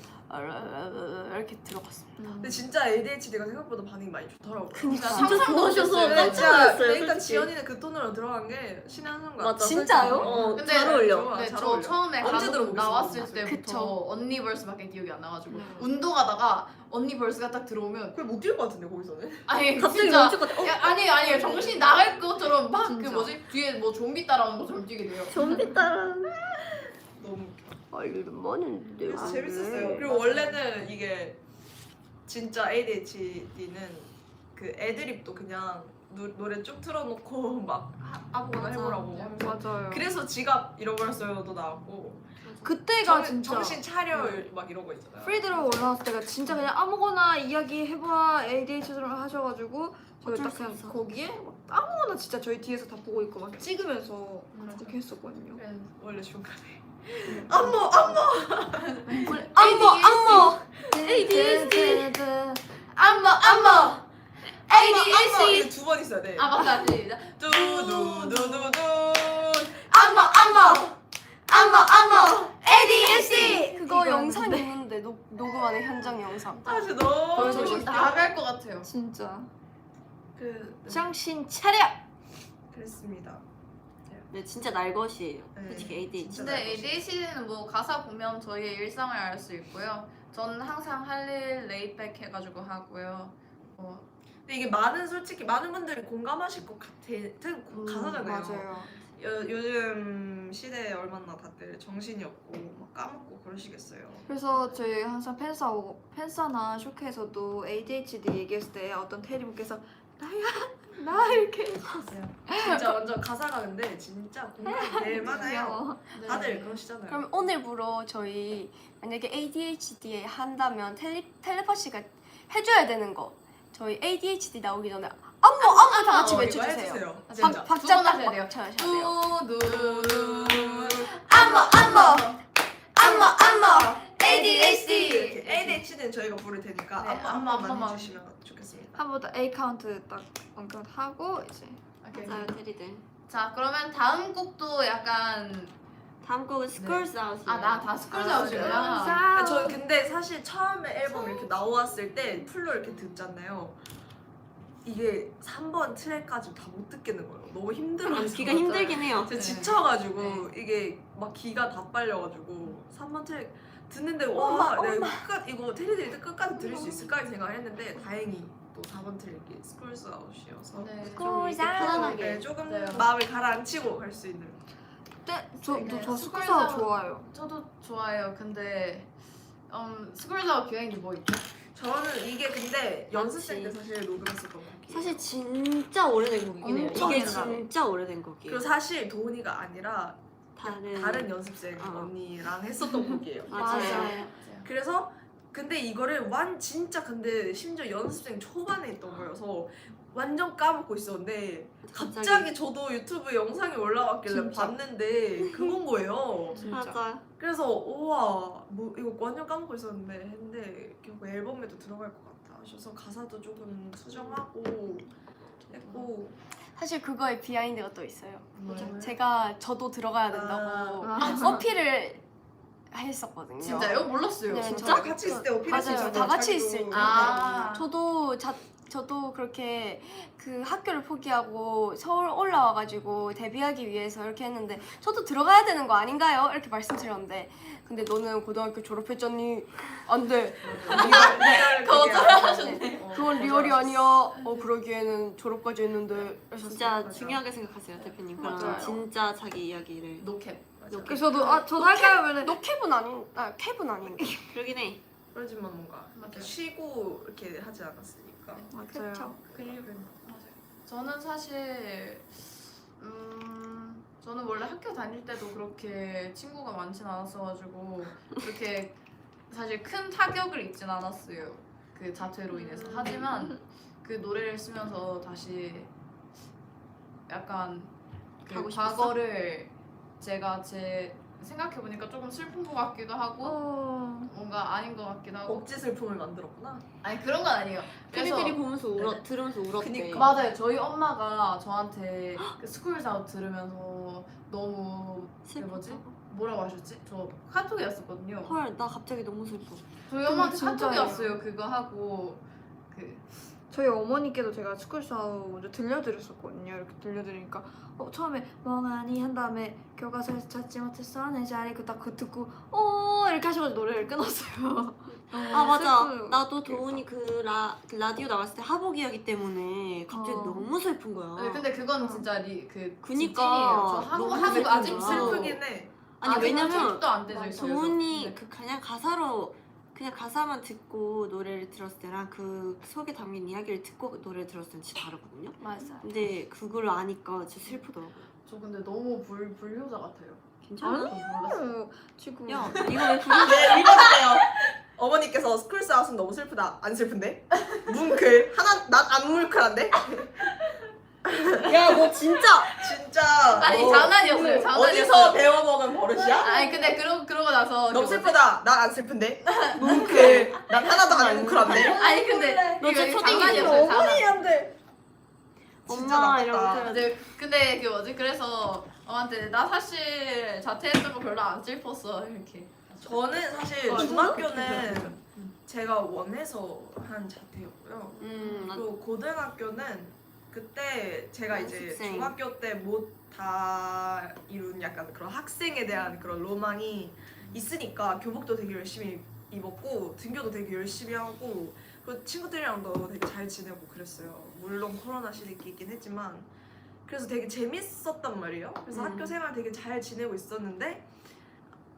이렇게 들어갔습니다. 근데 진짜 ADHD가 생각보다 반응이 많이 좋더라고요. 그니까 상상 넣으셔서 네, 깜짝 진짜 놀랐어요. 그러니까 솔직히. 지연이는 그 톤으로 들어간 게 신의 한 수인 것 같아. 맞아. 진짜요? 근데 잘 어울려. 좋아. 근데 잘 저 어울려. 처음에 언제 간호 들어보겠어, 나왔을 맞아. 때부터 그쵸. 언니 벌스밖에 기억이 안 나가지고 운동하다가 언니 벌스가 딱 들어오면 그걸 못 뛸 것 같은데 거기서는. 아니 갑자기 진짜 멈출 것 같아. 아니 정신 나갈 것처럼 막 그 진짜. 뭐지 뒤에 뭐 좀비 따라오는 것처럼 뛰게 돼요. 좀비 따라. 너무 웃겨. 이름 많은데 그래서 재밌었어요. 그리고 원래는 이게 진짜 ADHD는 그 애드립도 그냥 노래 쭉 틀어놓고 막 아무거나 맞아. 해보라고 하면서 맞아요. 그래서 지갑 잃어버렸어요도 나왔고 그때가 진짜 정신 차려 막 이런 거 있잖아요. 프리드로 올라왔을 때가 진짜 그냥 아무거나 이야기 해봐 ADHD로 하셔가지고 저희 어쩔 딱 수 그냥 없어. 거기에 막 아무거나 진짜 저희 뒤에서 다 보고 있고 막 찍으면서 그렇게 했었거든요. 원래 중간에 안무 ADHD. 안무 ADHD 두번 있어야 돼. 아 맞다 시작. 두두두두두 안무 ADHD 그거 영상 있는데 녹음하는 현장 영상. 아 진짜 너무 정신 멋있다. 나갈 것 같아요. 진짜 그 정신 차려. 그랬습니다. 네, 진짜 날 것이에요. 네, 솔직히 ADHD. 진짜. 근데 ADHD는 뭐 가사 보면 저희의 일상을 알 수 있고요. 저는 항상 할 일 레이백 해가지고 하고요. 근데 이게 솔직히 많은 분들이 공감하실 것 같은 가사잖아요. 맞아요. 요즘 시대에 얼마나 다들 정신이 없고 막 까먹고 그러시겠어요. 그래서 저희 항상 팬사나 쇼케에서도 ADHD 얘기했을 때 어떤 테리분께서 나 이렇게 진짜 완전 가사가 근데 진짜 공감이 될 만해요. 귀여워. 다들 그러시잖아요. 그럼 오늘부로 저희 만약에 ADHD 한다면 텔레파시가 해줘야 되는 거. 저희 ADHD 나오기 전에 안무 다 같이 외쳐주세요. 해주세요. 아, 진짜. 박자 두번 딱 하셔야 돼요. 맞춰야 돼요. 두두두 ADHD 이렇게 ADHD는 저희가 부를 테니까 네, 안무만 안무만. 해주시면 좋겠습니다. 한번 더 A 카운트 딱 하고 이제 오케이. 맞아요, 테리들. 자 그러면 다음 곡도 약간 다음 곡은 Scrolls Out이에요. 다 스쿨즈 아, 아웃이구나. 저 근데 사실 처음에 앨범 이렇게 나왔을 때 풀로 이렇게 듣잖아요. 이게 3번 트랙까지 다 못 듣겠는 거예요. 너무 힘들어서. 듣기가 힘들긴 해요. 제가 네. 지쳐가지고 이게 막 기가 다 빨려가지고 3번 트랙 듣는데 내가 이거 테리들이 끝까지 들을 수 있을까 생각을 했는데 다행히 또 4번 트랙이 스쿨스 아웃이어서 네. 좀 이렇게 편안하게. 네, 조금 네. 마음을 가라앉히고 갈 수 있는. 저 스쿨즈 스쿠사 아웃. 좋아요. 저도 좋아요. 근데 스쿨즈 아웃 기획이 뭐 있죠? 저는 이게 근데 연습생 때 사실 녹음했었던 곡이에요. 사실 진짜 오래된 곡이긴 해요. 엄청 이게 옛날에. 진짜 오래된 곡이에요. 그리고 사실 도훈이가 아니라 다른 다른 연습생 어. 언니랑 했었던 곡이에요. 맞아요. 그래서 근데 이거를 진짜 근데 심지어 연습생 초반에 했던 거여서 완전 까먹고 있었는데 갑자기 저도 유튜브 영상이 올라왔길래 진짜. 봤는데 그건 거예요. 맞아. 그래서 우와 뭐 이거 완전 까먹고 있었는데 했는데 결국 앨범에도 들어갈 것 같아. 그래서 가사도 조금 수정하고 했고 사실 그거에 비하인드가 또 있어요. 뭐예요? 저도 들어가야 된다고 아. 어필을 했었거든요. 진짜요? 몰랐어요. 네, 진짜? 다 같이 있을 때 어필할 수 맞아요. 있어요. 다 같이 자기도. 있을 때. 아. 저도 그렇게 그 학교를 포기하고 서울 올라와가지고 데뷔하기 위해서 이렇게 했는데 저도 들어가야 되는 거 아닌가요? 이렇게 말씀드렸는데 근데 너는 고등학교 졸업했잖니 안돼 거절하셨네. 그건 리얼이 아니야 그러기에는 졸업까지 했는데 진짜 맞아. 중요하게 생각하세요 대표님. 그럼 맞아요. 진짜 자기 이야기를. 노캡. 그래서 저도 할까 하면은 너 캡은 캡은 아닌데 그러긴 해. 그러지만 뭔가 이렇게 맞아요. 쉬고 이렇게 하지 않았으니까. 맞아요. 맞아요. 저는 사실 저는 원래 학교 다닐 때도 그렇게 친구가 많진 않았어가지고 그렇게 사실 큰 타격을 입진 않았어요. 그 자퇴로 인해서. 하지만 그 노래를 쓰면서 다시 약간 그 가고 싶었어? 과거를 제가 생각해보니까 조금 슬픈 것 같기도 하고 뭔가 아닌 것 같기도 하고 억지 슬픔을 만들었구나. 아니 그런 건 아니에요. 그래서 피리피리 보면서 들으면서 울었대. 그니까. 맞아요. 저희 엄마가 저한테 그 스쿨 아웃 들으면서 너무 뭐지? 뭐라고 하셨지? 저 카톡이 왔었거든요. 헐, 나 갑자기 너무 슬퍼. 저희 엄마한테 진짜예요. 카톡이 왔어요. 그거 하고 저희 어머니께도 제가 스쿨사우 먼저 들려드렸었거든요. 이렇게 들려드리니까 처음에 멍하니 한 다음에 교과서에서 찾지 못했어 내 자리 딱 듣고 이렇게 하셔가지고 노래를 끊었어요. 아 맞아. 슬프요. 나도 도훈이 그 라디오 나갔을 때 하복 이야기 때문에 갑자기 어. 너무 슬픈 거야. 네, 근데 그건 진짜 그니까 그니까. 저 너무 하고 슬픈 아직 거야. 슬프긴 해. 아니 왜냐면 도 안 되죠. 있어요. 도훈이 네. 그 그냥 가사만 듣고 노래를 들었을 때랑 그 속에 담긴 이야기를 듣고 노래를 들었을 때는 진짜 다르거든요. 맞아 근데 그걸 아니까 진짜 슬프더라고. 저 근데 너무 불효자 같아요. 괜찮아? 저 몰랐어요. 지금 야 이거 왜 부르? 네, 읽어주세요. 어머니께서 스쿨스 아웃은 너무 슬프다. 안 슬픈데? 뭉클. 난 안 뭉클한데? 야 너 진짜 진짜. 아니 너 장난이었어요. 장난이었어요. 어디서 배워먹은 버릇이야? 아니 근데 그러고 나서 너무 그 뭐지? 슬프다. 난 안 슬픈데? 뭉클. 난 하나도 안 뭉클한데? 아니 근데 너 진짜 이거 초딩이지? 장난이었어요. 장난. 어머니한테. 진짜 엄마 나빴다. 이러면서 네, 근데 그 뭐지? 그래서 엄마한테 나 사실 자퇴했던 거 별로 안 슬펐어 이렇게. 저는 사실 중학교는 제가 원해서 한 자퇴였고요. 그리고 고등학교는 그때 제가 이제 연습생. 중학교 때 못 다 이룬 약간 그런 학생에 대한 그런 로망이 있으니까 교복도 되게 열심히 입었고 등교도 되게 열심히 하고 그 친구들이랑도 되게 잘 지내고 그랬어요. 물론 코로나 시기이긴 했지만 그래서 되게 재밌었단 말이에요. 그래서 학교 생활 되게 잘 지내고 있었는데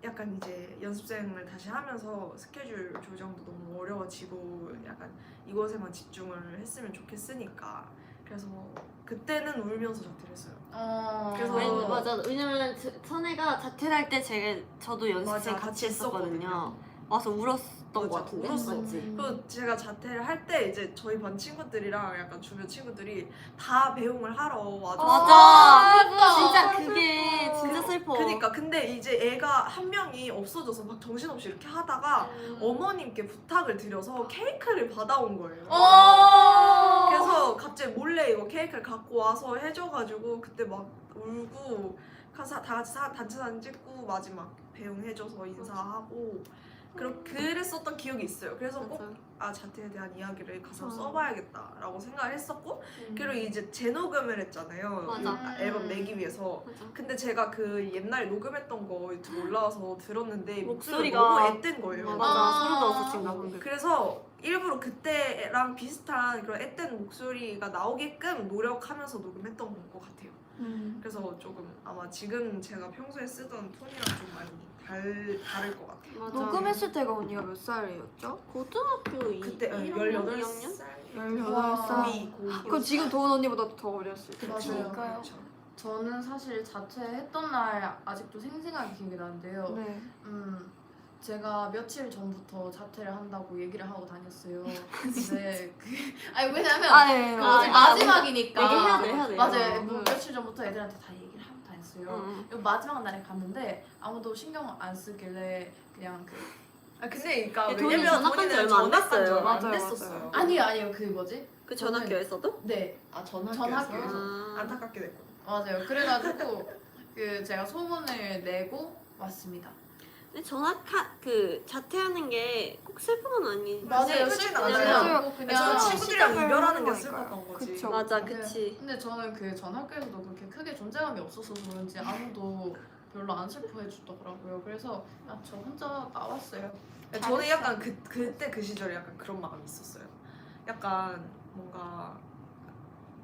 약간 이제 연습생을 다시 하면서 스케줄 조정도 너무 어려워지고 약간 이것에만 집중을 했으면 좋겠으니까 그래서 그때는 울면서 자퇴를 했어요. 그래서- 아니, 맞아. 왜냐면 선혜가 자퇴를 할 때 저도 연습생 맞아, 같이 같이 했었거든요. 와서 울었던 것 맞아, 같은데. 울었어. 맞지? 그 제가 자퇴를 할 때 이제 저희 반 친구들이랑 약간 주변 친구들이 다 배웅을 하러 와줬어. 맞아. 진짜 그게 진짜 슬퍼. 그니까 근데 이제 애가 한 명이 없어져서 막 정신없이 이렇게 하다가 어머님께 부탁을 드려서 케이크를 받아온 거예요. 그래서 갑자기 몰래 이거 케이크를 갖고 와서 해줘가지고 그때 막 울고 다 같이 단체 사진 찍고 마지막 배웅해줘서 인사하고 그랬었던 기억이 있어요. 그래서 꼭 자퇴에 대한 이야기를 가서 써봐야겠다라고 생각을 했었고 그리고 이제 재녹음을 했잖아요. 맞아. 앨범 내기 위해서. 맞아. 근데 제가 그 옛날에 녹음했던 거 유튜브 올라와서 들었는데 목소리가 너무 앳된 거예요. 맞아. 소름 돋았어 지금 나 방금. 그래서 일부러 그때랑 비슷한 그런 앳된 목소리가 나오게끔 노력하면서 녹음했던 것 같아요. 그래서 조금 아마 지금 제가 평소에 쓰던 톤이랑 좀 많이 다를 것 같아요. 맞아. 녹음했을 때가 언니가 몇 살이었죠? 고등학교 그때 1학년? 18살? 18살. 고2. 그럼 지금 도훈 언니보다 더 어렸을 때. 맞아요. 그러니까요. 저는 사실 자퇴했던 날 아직도 생생하게 기억이 나는데요. 네. 제가 며칠 전부터 자퇴를 한다고 얘기를 하고 다녔어요. 근데 아니 왜냐면 아, 네. 그 아, 마지막이니까 얘기해야 돼, 해야 돼. 맞아요. 뭐 며칠 전부터 애들한테 다 얘기를 하고 다녔어요. 응. 그리고 마지막 날에 갔는데 아무도 신경 안 쓰길래 그냥 그 아 근데 그러니까 돈이 왜냐면 전학한 지 돈이는 얼마 안 전학한 지 됐어요. 얼마 안 맞아요, 됐었어요. 아니요 그 뭐지? 그 전학교에서도? 네. 전 학교에서. 안타깝게 됐고. 맞아요. 그래가지고 그 제가 소문을 내고 왔습니다. 근데 그 자퇴하는 게 꼭 슬픈 건 아니지. 맞아요. 슬프진 슬프지 않아요. 않고 저는 그냥 친구들이랑 시작을 이별하는 하는 게 거니까요. 슬펐던 거지. 그쵸. 맞아, 네. 그치. 근데 저는 그 전 학교에서도 그렇게 크게 존재감이 없어서 그런지 아무도 별로 안 슬퍼해 주더라고요. 그래서 저 혼자 나왔어요. 저는 약간 그때 그 시절에 약간 그런 마음이 있었어요. 약간 뭔가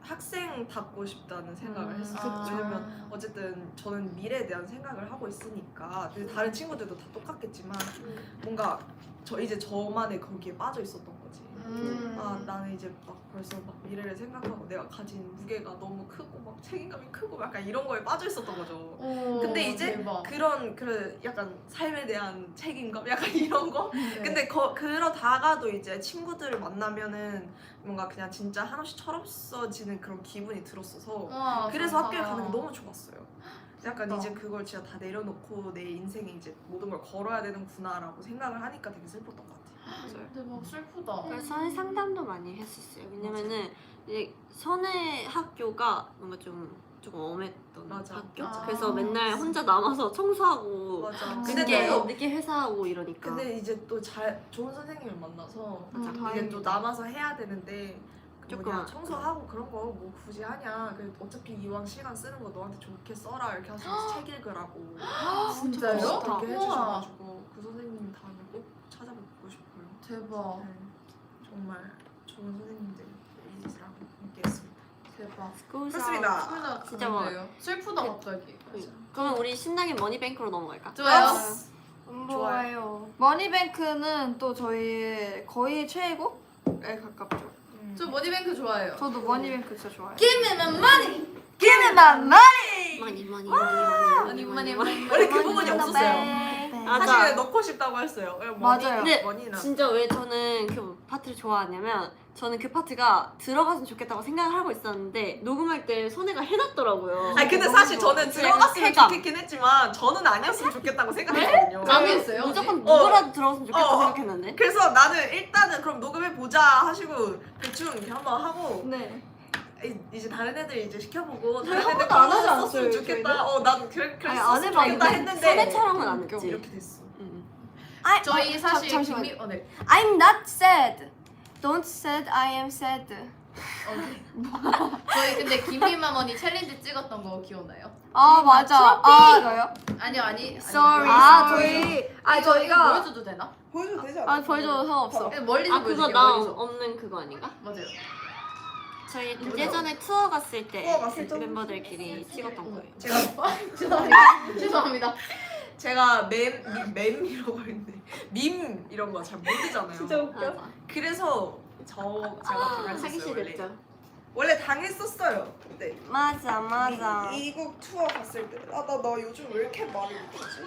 학생 받고 싶다는 생각을 했어요. 그쵸. 왜냐면 어쨌든 저는 미래에 대한 생각을 하고 있으니까 근데 다른 친구들도 다 똑같겠지만 뭔가 이제 저만의 거기에 빠져 있었던 거지. 아 나는 이제 막 벌써 막 미래를 생각하고 내가 가진 무게가 너무 크고 막 책임감이 크고 약간 이런 거에 빠져 있었던 거죠. 근데 이제 대박. 그런 약간 삶에 대한 책임감 약간 이런 거. 네. 근데 그러다가도 이제 친구들을 만나면은 뭔가 그냥 진짜 한없이 철없어지는 그런 기분이 들었어서 와, 그래서 좋다. 학교에 가는 게 너무 좋았어요. 약간 좋다. 이제 그걸 진짜 다 내려놓고 내 인생에 이제 모든 걸 걸어야 되는구나라고 생각을 하니까 되게 슬펐던 것 같아요. 대박 슬프다. 그래서 선의 상담도 많이 했었어요. 왜냐면은 이제 선의 학교가 뭔가 조금 엄했던 맞아. 학교. 맞아. 그래서 맨날 혼자 남아서 청소하고 맞아. 늦게 회사하고 이러니까. 근데 이제 또 좋은 선생님을 만나서 맞아. 이게 다행이다. 또 남아서 해야 되는데 조금 뭐냐 청소하고 그런 거 뭐 굳이 하냐. 어차피 이왕 시간 쓰는 거 너한테 좋게 써라 이렇게 하시면서 책 읽으라고 진짜요? 이렇게 우와. 해주셔가지고 그 선생님 다음에 꼭 찾아뵙고 싶어요. 대박. 네. 정말 좋은 선생님들이랑 함께했습니다. 대박. 그렇습니다. 슬프다. 진짜 그런데요. 슬프다 갑자기. 그러면 우리 신나게 머니뱅크로 넘어갈까? 좋아요. 좋아요. 머니뱅크는 또 저희의 거의 최애곡에 가깝죠. 저 머니뱅크 좋아해요. 저도 머니뱅크 진짜 좋아해요. Give me my money. Give me my money! 많이. 원래 그 부분이 없었어요. 맞아. 사실 넣고 싶다고 했어요. 맞아요. 근데 머니나 진짜 왜 저는 그 파트를 좋아하냐면 저는 그 파트가 들어갔으면 좋겠다고 생각을 하고 있었는데 녹음할 때 손해가 해놨더라고요. 아니 근데 사실 저는 그래서 약간 들어갔으면 쾌감. 좋겠긴 했지만 저는 아니었으면 좋겠다고 생각했거든요. 남이었어요? 무조건 어디? 누구라도 들어갔으면 좋겠다고 어. 생각했는데 그래서 나는 일단은 그럼 녹음해 보자 하시고 대충 이렇게 한번 하고 네. 이제 다른 애들 이제 시켜보고 저희 다른 한 애들 번도 안 그거 하지 썼으면 않았어요, 좋겠다. 난 그랬으면 아니, 안 좋겠다 해봤는데 했는데 손해처럼은 안 했지. 이렇게 됐어. 저희 사실 잠시만요. 네. I'm not sad. Don't sad. I am sad. 저희 근데 김미마머니 챌린지 찍었던 거 기억나요? 아 맞아. 이거요? 아니. Sorry. 저희가 보여줘도 되나? 보여줘도 되지 아 보여줘도 상관없어. 멀리서 아 그거 보여줄게요. 나 멀리서. 없는 그거 아닌가? 맞아요. 저희 예전에 투어 갔을 때 투어 갔을 때. 멤버들끼리 찍었던 거예요. 죄송합니다. 제가 mem이라고 했는데 밈 이런 거 잘 모르잖아요. 맞아. 그래서 제가 하기 당했었어요 원래. 싫었죠. 원래 당했었어요. 네. 맞아. 이곡 투어 갔을 때. 나 요즘 왜 이렇게 말이 못하지?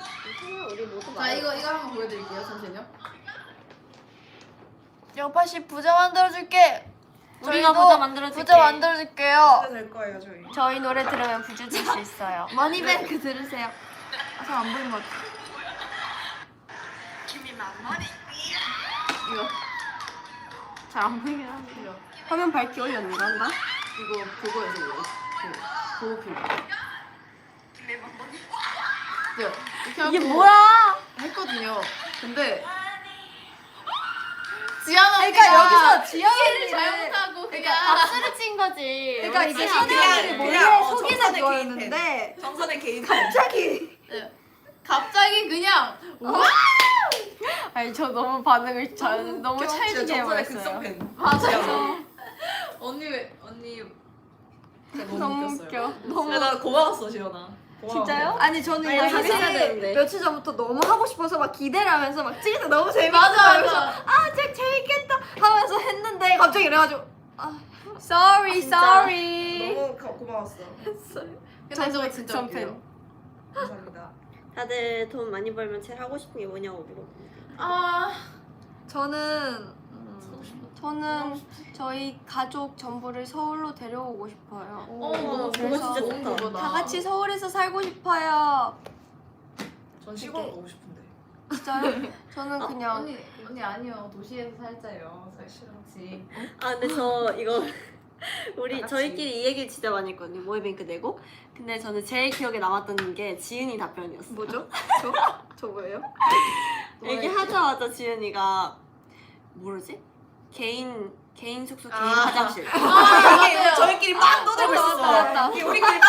우리 모두 자 이거 한번 보여드릴게요. 잠시만요. 영파 씨 부자 만들어줄게. 우리가 저희도 부자 만들어줄게. 부자 만들어줄게요. 진짜 될 거예요 저희. 저희 노래 들으면 부주질 수 있어요. 머니뱅크 들으세요. 잘안 보이는 것 같아. 이거 잘 안 보이긴 한데. 이거 화면 밝기 올렸는가 한다? 이거 그거에서 이거 보고 킬다. 이게 뭐야? 했거든요. 근데 그러니까 여기서 지영이를 를 잘못하고 그냥 박수를 친 거지. 그러니까 이제 그냥 선생님이 몰래 속이는 정선의 거였는데 정선의 개인 갑자기 그냥 아니 저 너무 반응을 너무 진짜 찰지게 정선의 해버렸어요. 극성팬. 맞아요. 언니 너무 웃겨. 너무 나 고마웠어 지연아. 고마워. 진짜요? 아니 저는 아니, 이거 다시 해야 되는데. 사실 며칠 전부터 너무 하고 싶어서 막 기대를 하면서 막 찍을 때 너무 재밌어. 맞아. 책 재밌겠다 하면서 했는데 갑자기 이래가지고 sorry. 너무 고마웠어. 근데 저 진짜 정선 웃겨요. 감사합니다. 다들 돈 많이 벌면 제일 하고 싶은 게 뭐냐고 물어봅니다. 아 저는 저는 저희 가족 전부를 서울로 데려오고 싶어요. 그거 그래서 진짜 좋다. 그거다. 다 같이 서울에서 살고 싶어요. 전 시골 가고 싶은데. 진짜요? 저는 그냥 언니 아니요 도시에서 살자요. 같이. 아 근데 저 이거 우리 다 같이. 저희끼리 이 얘기 진짜 많이 했거든요. 모이뱅크 내고. 근데 저는 제일 기억에 남았던 게 지은이 답변이었어요. 뭐죠? 저 뭐예요? 얘기하자마자 지은이가 뭐지? 개인 숙소, 개인 아. 화장실. 이게 저희끼리 막 떠들고 맞다, 있었어. 맞다. 이게 우리끼리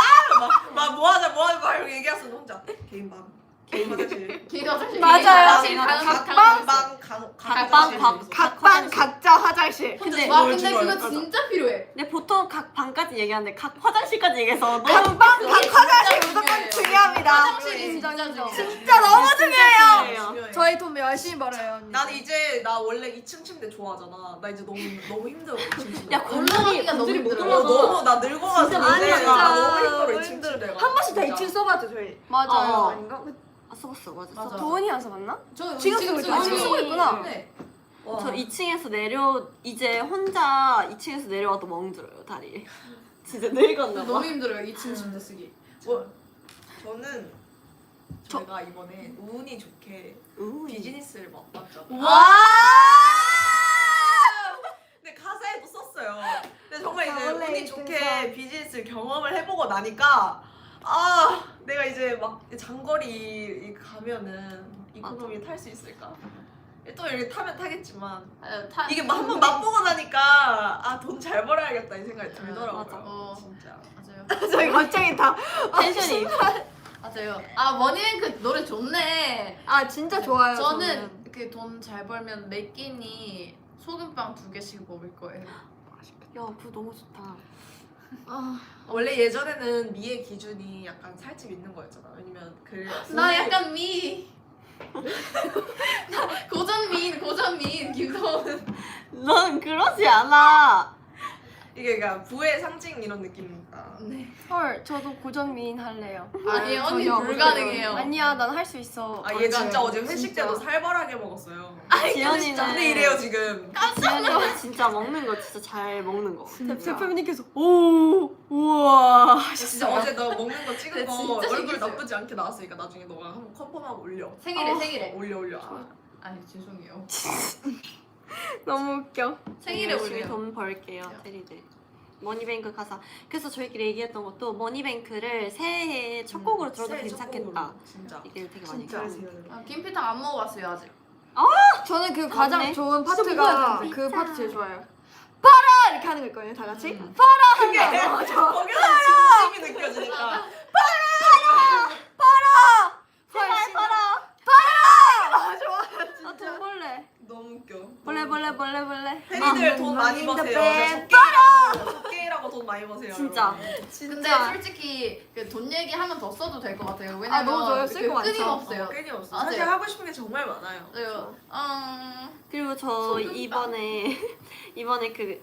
막 뭐하자 막 이러고 얘기했어. 혼자 개인 방, 개인 화장실. 기가 사실 맞아요. 각방 각자 화장실. 근데 와 근데 그거 진짜 필요해. 근데 보통 각 방까지 얘기하는데 각 화장실까지 얘기해서 너무 화장실 무조건 중요합니다. 화장실이 진짜 인정. 중요해. 진짜 너무 중요해요. 중요해요. 저희 돈 열심히 벌어요. 언니. 난 이제 나 원래 2층 침대 좋아하잖아. 나 이제 너무 힘들어 2층 침대. 야 올라가기가 너무 곤들이 못 힘들어. 올라가. 너무 나 늙어가지고 진짜 이제 많이 나 진짜 너무 힘들어 너무 2층 침대가. 한 번씩 다 진짜. 2층 써봤죠 저희. 맞아요. 아닌가? 아 써봤어 맞아. 맞아. 도훈이 와서 만나? 저 지금 쓰고 있죠. 지금 쓰고 있구나. 네. 와. 저 2층에서 이제 혼자 2층에서 내려와도 멍들어요 다리. 진짜 늙었나 봐. 너무 힘들어요 2층 침대 쓰기. 저는 저희가 이번에 운이 좋게 비즈니스를 맡았잖아요. 와. 근데 가사에도 썼어요. 근데 정말 이제 원래 운이 이층에서. 좋게 비즈니스를 경험을 해보고 나니까 아 내가 이제 막 장거리 가면은 이코노미 탈 수 있을까? 또 이렇게 타면 타겠지만 이게 한 번 맛보고 나니까 아 돈 잘 벌어야겠다 이 생각이 들더라고요. 맞아. 진짜. 맞아요. 저희 갑자기 다. 텐션이 맞아요. 아 머니뱅크 노래 좋네. 아 진짜 좋아요. 저는 그 돈 잘 벌면 매 끼니 소금빵 2개씩 먹을 거예요. 야 그거 너무 좋다. 원래 예전에는 미의 기준이 약간 살집 있는 거였잖아. 왜냐면 그 나 약간 미. 나 고전민 김서은. 넌 그러지 않아. 이게 그러니까 부의 상징 이런 느낌이니까. 네. 헐, 저도 고전미인 할래요. 아니에요 언니 전혀 불가능해요. 아니야, 난 할 수 있어. 아 얘 진짜 어제 회식 진짜. 때도 살벌하게 먹었어요. 지연이는 근데 이래요 지금. 지연이는 진짜 먹는 거 진짜 잘 먹는 거. 대표님께서 오, 우와. 진짜 어제 너 먹는 거 찍은 근데 거 진짜 얼굴 신기했어요. 나쁘지 않게 나왔으니까 나중에 너가 한번 컨펌하고 올려. 생일에. 올려. 아니 죄송해요. 너무 웃겨. 생일에 열심히 올려요. 돈 벌게요, 테리들. 머니뱅크 가사. 그래서 저희끼리 얘기했던 것도 머니뱅크를 새해 첫 곡으로 들어도 새해 첫 괜찮겠다. 곡으로, 진짜. 얘기를 되게 많이 진짜. 했어요. 아, 김피탕 안 먹어봤어요 아직. 저는 그 가장 맞네. 좋은 진짜 파트가 먹어야 그 파트 제일 좋아요. 팔아 이렇게 하는 거 있거든요, 다 같이. 그게 거기서 진심이 느껴지니까. 아, 돈 벌래. 너무 웃겨. 벌래. 팬이들 돈 많이 money in the 버세요. bank. 적게라고 돈 많이 버세요. 진짜. 여러분. 근데 솔직히 그 돈 얘기하면 더 써도 될 것 같아요. 왜냐면 아, 너무 좋아요. 쓸거 많죠. 끊임없어요. 끊임없어. 맞아요. 사실 하고 싶은 게 정말 많아요. 맞아요. 그리고 저 소금빵. 이번에 그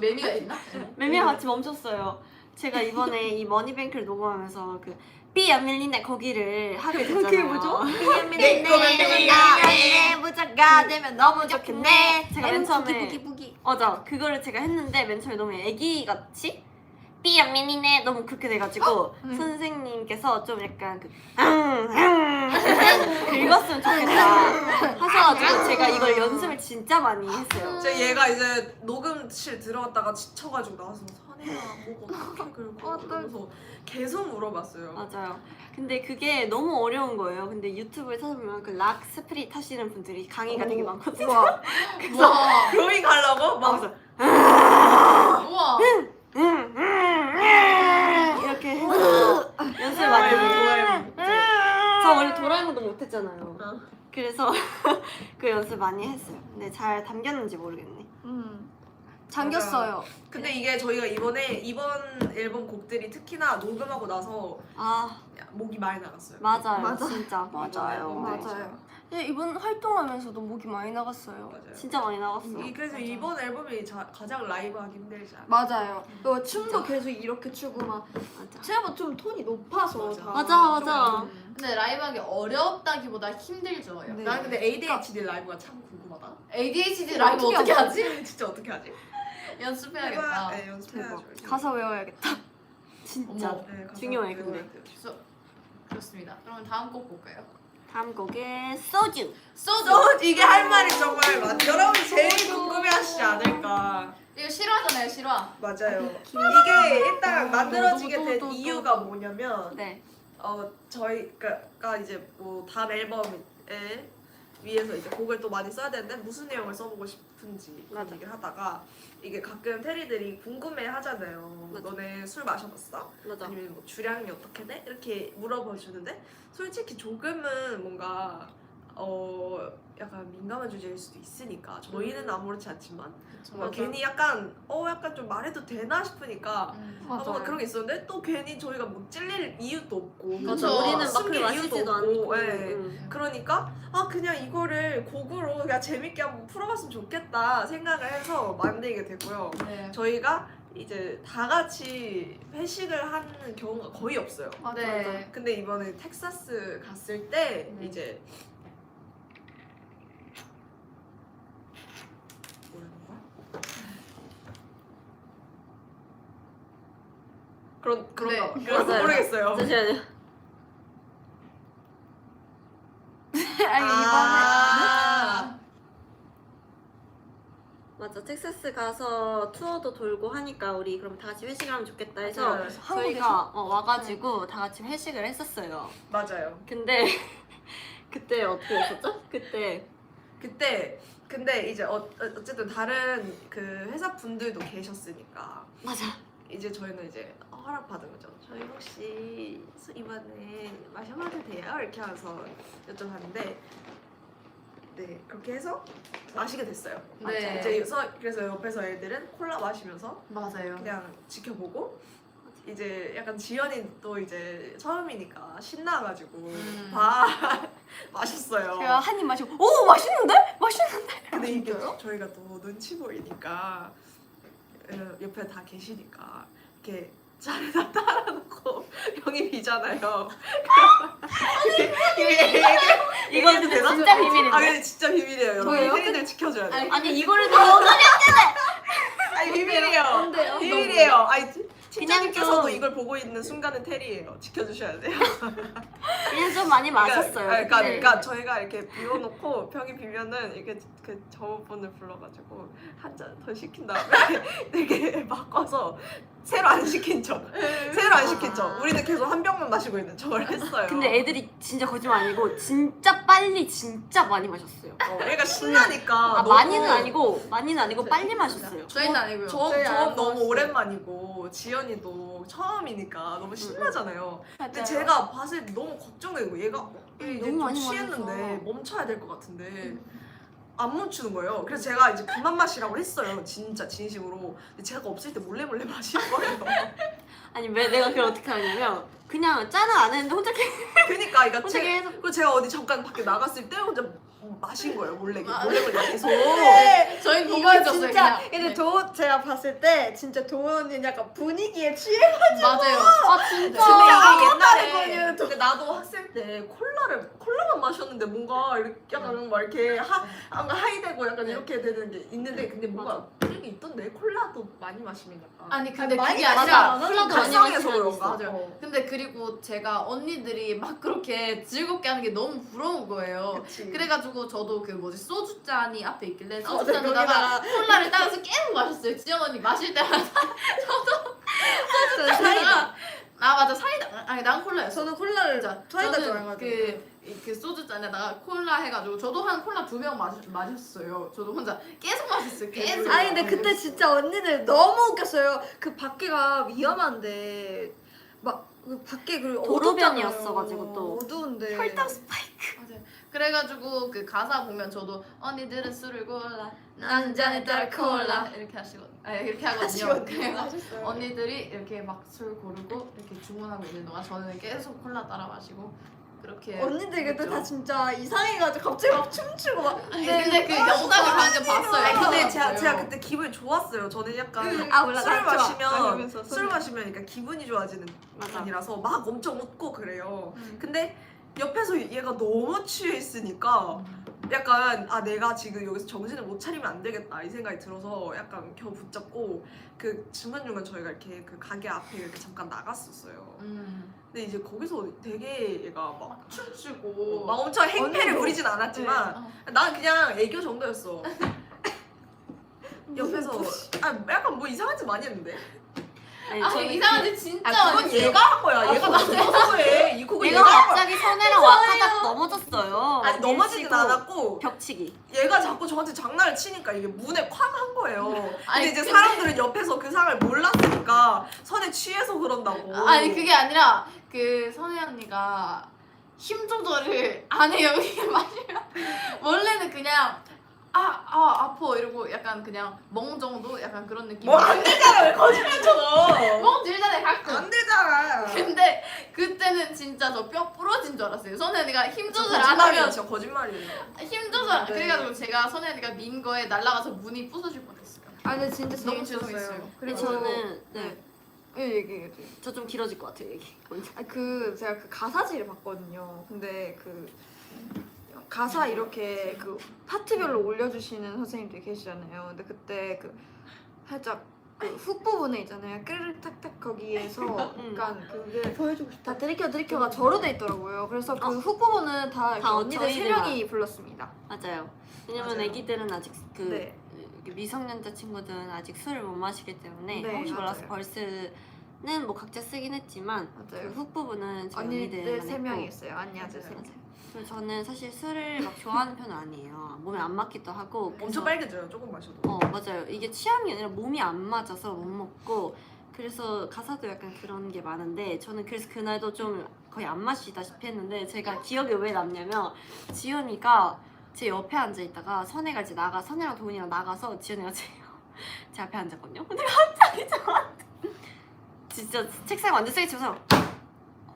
매미가 있나? 매미랑 같이 멈췄어요. 제가 이번에 이 머니뱅크를 녹음하면서 그 삐안 밀린다 거기를 하게 됐잖아요. 그게 뭐죠? 삐안 내 거면 밀린다 부자가 되면 너무 좋겠네. 제가 맨 처음에 부기. 맞아 그거를 제가 했는데 맨 처음에 너무 애기같이 삐안 밀리네 너무 그렇게 돼가지고 선생님께서 좀 약간 그 긁었으면 좋겠다 하셔가지고 제가 이걸 연습을 진짜 많이 했어요. 제 얘가 이제 녹음실 들어갔다가 지쳐가지고 나와서 선혜야 뭐 어떻게 긁어? 그러면서 계속 물어봤어요. 맞아요. 근데 그게 너무 어려운 거예요. 근데 유튜브에 찾아보면 그 락 스프릿 하시는 분들이 강의가 되게 많거든요. 우와. 우와. 그로잉 하려고 막 우와. 이렇게 해서 연습을 많이 해요. 도라에몽. 저 원래 도라에몽도 못했잖아요. 어. 그래서 그 연습 많이 했어요. 근데 잘 담겼는지 모르겠네. 잠겼어요. 근데 이게 저희가 이번 앨범 곡들이 특히나 녹음하고 나서 아 목이 많이 나갔어요. 맞아요. 맞아. 진짜 맞아요. 네. 맞아요. 이번 활동하면서도 목이 많이 나갔어요. 맞아요. 진짜 많이 나갔어. 그래서 맞아. 이번 앨범이 가장 라이브 하기 힘들지 않아? 맞아요. 또 춤도 계속 이렇게 추고 막 맞아. 생각보다 좀 톤이 높아서 맞아. 다. 맞아. 근데 라이브하기 어렵다기보다 힘들죠. 네. 난 근데 ADHD 라이브가 참 궁금하다. ADHD 라이브 어떻게 하지? 진짜 어떻게 하지? 연습해야겠다. 네, 연습해야죠. 가사 외워야겠다. 진짜. 어머. 네, 가사 중요해, 외워야 근데. 돼요. 좋습니다. 그럼 다음 곡 볼까요? 다음 곡에 소주. 소주. 이게 할 말이 정말 많. 여러분이 제일 궁금해하시지 않을까. 이거 실화잖아요, 실화. 맞아요. 이게 일단 만들어지게 된 또. 이유가 뭐냐면 네. 저희가 이제 뭐 다음 앨범에 위해서 이제 곡을 또 많이 써야 되는데 무슨 내용을 써보고 싶은지 그런 맞아. 얘기를 하다가 이게 가끔 테리들이 궁금해 하잖아요. 맞아. 너네 술 마셔봤어? 맞아. 아니면 뭐 주량이 어떻게 돼? 이렇게 물어봐 주는데 솔직히 조금은 뭔가 약간 민감한 주제일 수도 있으니까 저희는 아무렇지 않지만 뭔가 괜히 약간 좀 말해도 되나 싶으니까 뭔가 그런 게 있었는데 또 괜히 저희가 뭐 찔릴 이유도 없고 그쵸. 우리는 막 그렇게 숨길 마시지도 이유도 않고. 없고 예. 응. 그러니까 그냥 이거를 곡으로 그냥 재밌게 한번 풀어봤으면 좋겠다 생각을 해서 만들게 되고요. 네. 저희가 이제 다 같이 회식을 하는 경우가 거의 없어요. 네. 근데 이번에 텍사스 갔을 때 네. 이제 뭐라는 거야? 그런가 네, 봐. 맞아요. 모르겠어요. 잠시만요. 맞아. 텍사스 가서 투어도 돌고 하니까 우리 그럼 다 같이 회식을 하면 좋겠다 해서 맞아요. 저희가 와가지고 다 같이 회식을 했었어요. 맞아요. 근데 그때 어떻게 했었죠? 그때 근데 이제 어쨌든 다른 그 회사 분들도 계셨으니까 맞아. 이제 저희는 이제 허락받은 거죠. 저희 혹시 이번에 마셔봐도 돼요? 이렇게 하면서 여쭤봤는데 네 그렇게 해서 마시게 됐어요. 네. 그래서 옆에서 애들은 콜라 마시면서 맞아요. 그냥 지켜보고 이제 약간 지연이 또 이제 처음이니까 신나가지고 다 마셨어요. 제가 한 입 마시고 오 맛있는데? 맛있는데? 근데 이게 저희가 또 눈치 보이니까 옆에 다 계시니까 이렇게 잔에다 따라놓고 형이 비잖아요. 이건 근데 진짜 비밀인데. 근데 진짜 비밀이에요. 여러분. 저예요? 팬들 지켜줘야 돼요. 아니 이거를 다 아니 비밀이에요. 뭔데요? 비밀이에요. 아니 그냥 팀장님께서도 좀- 이걸 보고 있는 순간은 테리예요. 지켜주셔야 돼요. 그냥 좀 많이 마셨어요. 그러니까 저희가 이렇게 비워놓고 병이 비면은 이렇게 그 저분을 불러가지고 한 잔 더 시킨 다음에 되게 바꿔서 새로 안 시킨 척. 우리는 계속 한 병만 마시고 있는 척을 했어요. 근데 애들이 진짜 거짓말 아니고 진짜 빨리 진짜 많이 마셨어요. 얘가 신나니까 너무- 많이는 아니고 빨리 마셨어요. 저희는 아니고요. 저 저희 안 너무 먹었어요. 오랜만이고 지연이도 처음이니까 너무 신나잖아요. 근데 맞아요. 제가 봤을 때 너무 걱정되고 얘가 이제 너무 좀 많이 취했는데 마셔서. 멈춰야 될 것 같은데 안 멈추는 거예요. 그래서 제가 이제 그만 마시라고 했어요. 진짜 진심으로. 근데 제가 없을 때 몰래 마시는 거예요. 아니 왜 내가 그걸 어떻게 하냐면 그냥 짠을 안 했는데 혼자 그러니까 혼자 계속 그리고 제가 어디 잠깐 밖에 나갔을 때 혼자 마신 거예요. 몰래 계속. 저희는 보고 이거 있었어요. 진짜 그냥. 근데 네. 제가 봤을 때 진짜 도훈이 약간 분위기에 취해. 맞아요. 아 진짜. 근데 이게 옛날에 옛날에 근데 나도 학생 때 콜라만 마셨는데 뭔가 이렇게 약간 막 이렇게 하이되고 약간 이렇게 되는 게 있는데 근데 뭔가 그런 게 있던데 콜라도 많이 마시면 약간 아니 근데 많이 그게 마시지 아니라 않아? 콜라도 많이 각성해서 마시면 그런가? 있어. 어. 근데 그리고 제가 언니들이 막 그렇게 즐겁게 하는 게 너무 부러운 거예요. 그치. 그래가지고 저도 그 뭐지 소주 잔이 앞에 있길래 네, 소주 잔에다가 콜라를 따라서 계속 마셨어요. 지영 언니 마실 때마다 저도 소주 잔에다가 맞아 사이다 아니 난 콜라였어. 저는 콜라를 자, 사이다 저는 좋아해가지고. 그 소주 잔에다가 콜라 해가지고 저도 한 콜라 2병 마셨어요. 저도 혼자 계속 마셨어요. 계속. 아니 근데 그때 진짜 언니들 너무 웃겼어요. 그 밖에가 위험한데 막 그 밖에 그 도로변이었어가지고 또. 어두운데. 혈당 스파이크. 맞아요. 그래가지고 그 가사 보면 저도 언니들은 술을 골라 난 잔에 따라 콜라. 이렇게 하시거든요. 아니 이렇게 하거든요. 그래서 언니들이 이렇게 막 술 고르고 이렇게 주문하고 있는 동안 저는 계속 콜라 따라 마시고 그렇게 언니들 그때 그랬죠. 다 진짜 이상해가지고 갑자기 막 춤추고 막. 아니, 근데 그 영상을 방금 봤어요. 아니, 근데 제가 봤어요. 그때 기분이 좋았어요. 저는 약간 아 몰라 술을 나 좋아. 마시면 그러면서 술을 마시면 그러니까 기분이 좋아지는 맞아. 아니라서 막 엄청 웃고 그래요. 음. 근데 옆에서 얘가 너무 취해 있으니까 약간 아 내가 지금 여기서 정신을 못 차리면 안 되겠다 이 생각이 들어서 약간 겨우 붙잡고 그 중간중간 저희가 이렇게 그 가게 앞에 이렇게 잠깐 나갔었어요. 근데 이제 거기서 되게 얘가 막 춤추고 막 엄청 행패를 언니 부리진 않았지만 어. 난 그냥 애교 정도였어. 옆에서 아 약간 뭐 이상한 짓 많이 했는데. 아니, 아 저는 이상한 짓 진짜 아 그건 많이 했어요. 얘가 한 거야. 얘가 넘어서 해. 이 곡은 얘가 얘가 한 거야. 갑자기 선혜랑 와카닥 넘어졌어요. 아니 넘어지진 밀치고 않았고 벽치기. 얘가 자꾸 저한테 장난을 치니까 이게 문에 쾅 한 거예요. 근데 아니, 이제 사람들은 옆에서 그 상황을 몰랐으니까 선에 취해서 그런다고. 아니 그게 아니라 그 선혜 언니가 힘 조절을 안 해요. 이게 마시면 원래는 그냥 아파 이러고 약간 그냥 멍 정도 약간 그런 느낌. 뭐안 되잖아. 왜 거짓말 쳐. 멍 들잖아요 가끔. 안 되잖아. 근데 그때는 진짜 저 뼈 부러진 줄 알았어요. 선혜 언니가 힘 조절 안 거짓말이야. 하면 진짜 거짓말이에요. 힘 조절 네. 그래가지고 제가 선혜 언니가 민 거에 날아가서 문이 부서질 뻔했어요. 아 근데 진짜 너무 재밌었어요. 죄송했어요. 근데 그리고 저는 네. 얘기해. 저 좀 길어질 것 같아요 얘기. 그 제가 그 가사지를 봤거든요. 근데 그 가사 이렇게 그 파트별로 올려주시는 선생님들이 계시잖아요. 근데 그때 그 살짝 그 훅 부분에 있잖아요. ቅ르륵 탁탁 거기에서 약간 그게 보여주고 싶다. 다 드리켜가 저로 돼 있더라고요. 그래서 그 훅 부분은 다 이렇게 다 언니들 세 저희들만. 명이 불렀습니다. 맞아요. 왜냐면 맞아요. 애기들은 아직 그 네. 미성년자 친구들은 아직 술을 못 마시기 때문에 네, 혹시 몰라서 맞아요. 벌스는 뭐 각자 쓰긴 했지만 맞아요. 그 훅 부분은 저희 언니들 언니들만 세 명이 했고. 있어요. 언니들 세 명. 그리고 저는 사실 술을 막 좋아하는 편은 아니에요. 몸에 안 맞기도 하고. 그래서- 엄청 빨개져요. 조금 마셔도. 맞아요. 이게 취향이 아니라 몸이 안 맞아서 못 먹고 그래서 가사도 약간 그런 게 많은데 저는 그래서 그날도 좀 거의 안 마시다시피 했는데 제가 기억에 왜 남냐면 지연이가 제 옆에 앉아 있다가 선혜가 이제 선혜랑 도훈이랑 나가서 지연이가 제 앞에 앉았거든요. 근데 갑자기 저한테 진짜 책상 완전 세게 쳐서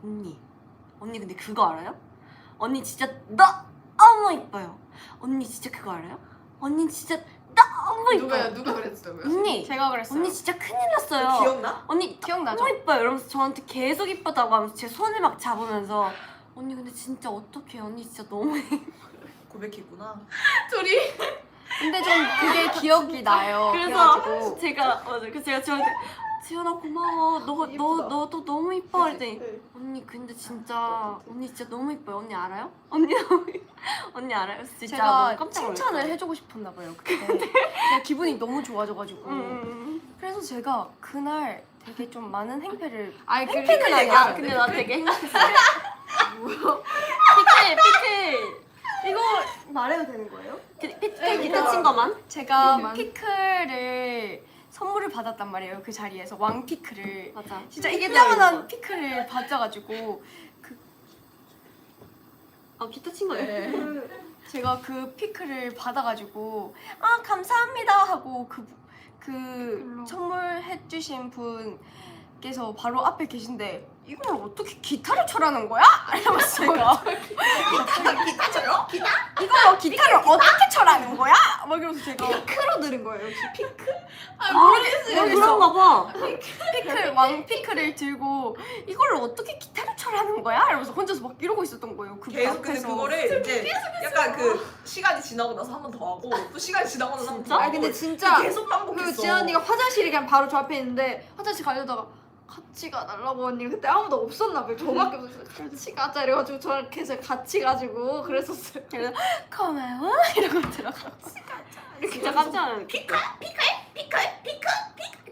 언니 근데 그거 알아요? 언니 진짜 너무 이뻐요. 언니 진짜 그거 알아요? 언니 진짜 너무 이뻐요. 누가 그랬어요? 언니 제가 그랬어요. 언니 진짜 큰일 났어요. 기억나? 언니 기억나죠? 너무 이뻐요. 이러면서 저한테 계속 이쁘다고 하면서 제 손을 막 잡으면서 언니 근데 진짜 어떡해 언니 진짜 너무 고백했구나. 둘이 근데 전 그게 기억이 나요. 그래서 그래가지고 그래서 제가 저한테 지연아 고마워 너도 너무 이뻐 그랬더니 네. 언니 근데 진짜 언니 진짜 너무 이뻐요. 언니 알아요? 언니 언니 알아요? 그래서 진짜 제가 너무 깜짝 칭찬을 놀랐어요. 해주고 싶었나 봐요. 그때 제가 기분이 너무 좋아져가지고 그래서 제가 그날 되게 좀 많은 행패를 아니 그 행패는 아니야. 아 근데 나 되게 행복했어요. 피클 이거 말해도 되는 거예요? 피클 기타 친 거만? 제가 그만. 피클을 선물을 받았단 말이에요. 그 자리에서 왕 피클을 맞아. 진짜 이게 피클이야, 타고난 이거. 피클을 받아가지고 기타 친 거예요. 제가 그 피클을 받아가지고 아 감사합니다 하고 그 선물해 주신 분께서 바로 앞에 계신데 이걸 어떻게 기타를 쳐라는 거야? 이러면서 제가 기타 쳐요? 이걸로 기타를 어떻게 쳐라는 거야? 막 이러면서 제가 크로 들은 거예요. 혹시 피크? 모르겠어요. 그런가 봐. 왕 피클을 들고 이걸로 어떻게 기타를 쳐라는 거야? 이러면서 혼자서 막 이러고 있었던 거예요. 그 계속 근데 앞에서. 그거를 이제 약간 그 시간이 지나고 나서 한 번 더 하고 또 시간이 지나고 나서 한 번 더 하고 아 근데 진짜 계속 그 반복했어. 지연 언니가 화장실이 그냥 바로 저 앞에 있는데 화장실 가려다가 같이 가달라고 언니 그때 아무도 없었나 봐요. 저밖에 없었어요. 같이 가자 이래가지고 저랑 계속 같이 가지고 그랬었어요. 고마워 이러고 들어가. 진짜 깜짝 놀랐어요.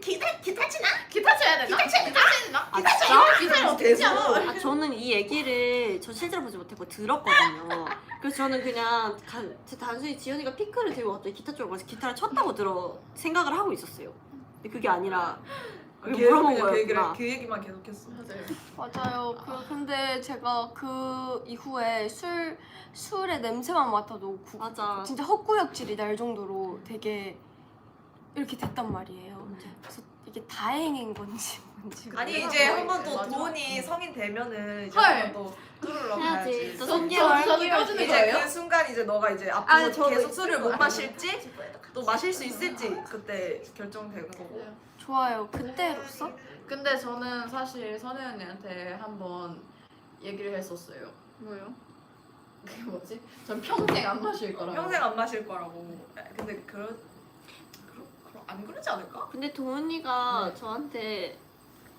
기타 쳐야 되나? 기타 쳐야 되나? 아 진짜? 기타를 어떻게 계속. 쳐? 저는 이 얘기를 저 실제로 보지 못했고 들었거든요. 그래서 저는 그냥 단순히 지연이가 피크를 들고 갑자기 기타 쪽으로 가서 기타를 쳤다고 생각을 하고 있었어요. 근데 그게 아니라 계속 물어본 그냥 거였구나. 그 얘기만 계속했어. 맞아요. 근데 제가 그 이후에 술의 냄새만 맡아도 맞아. 진짜 헛구역질이 날 정도로 되게 이렇게 됐단 말이에요. 그래서 이게 다행인 건지 뭔지 아니 모르겠어요. 이제 한번 또 맞아. 도훈이 성인 되면은 이제 헐. 한번 또 뚫으러 해야지. 가야지. 또 저도 손개월 껴주는 이제 거예요? 그 순간 이제 너가 이제 앞으로 아니, 저도 계속 술을 못 아니, 마실지 또 마실 수 있을지 그때 결정되는 거고. 좋아요. 그때로서 근데 저는 사실 선혜 언니한테 한번 얘기를 했었어요. 뭐요? 그게 뭐지? 전 평생 안 마실 거라고. 평생 안 마실 거라고. 근데 안 그러지 않을까? 근데 도훈이가 저한테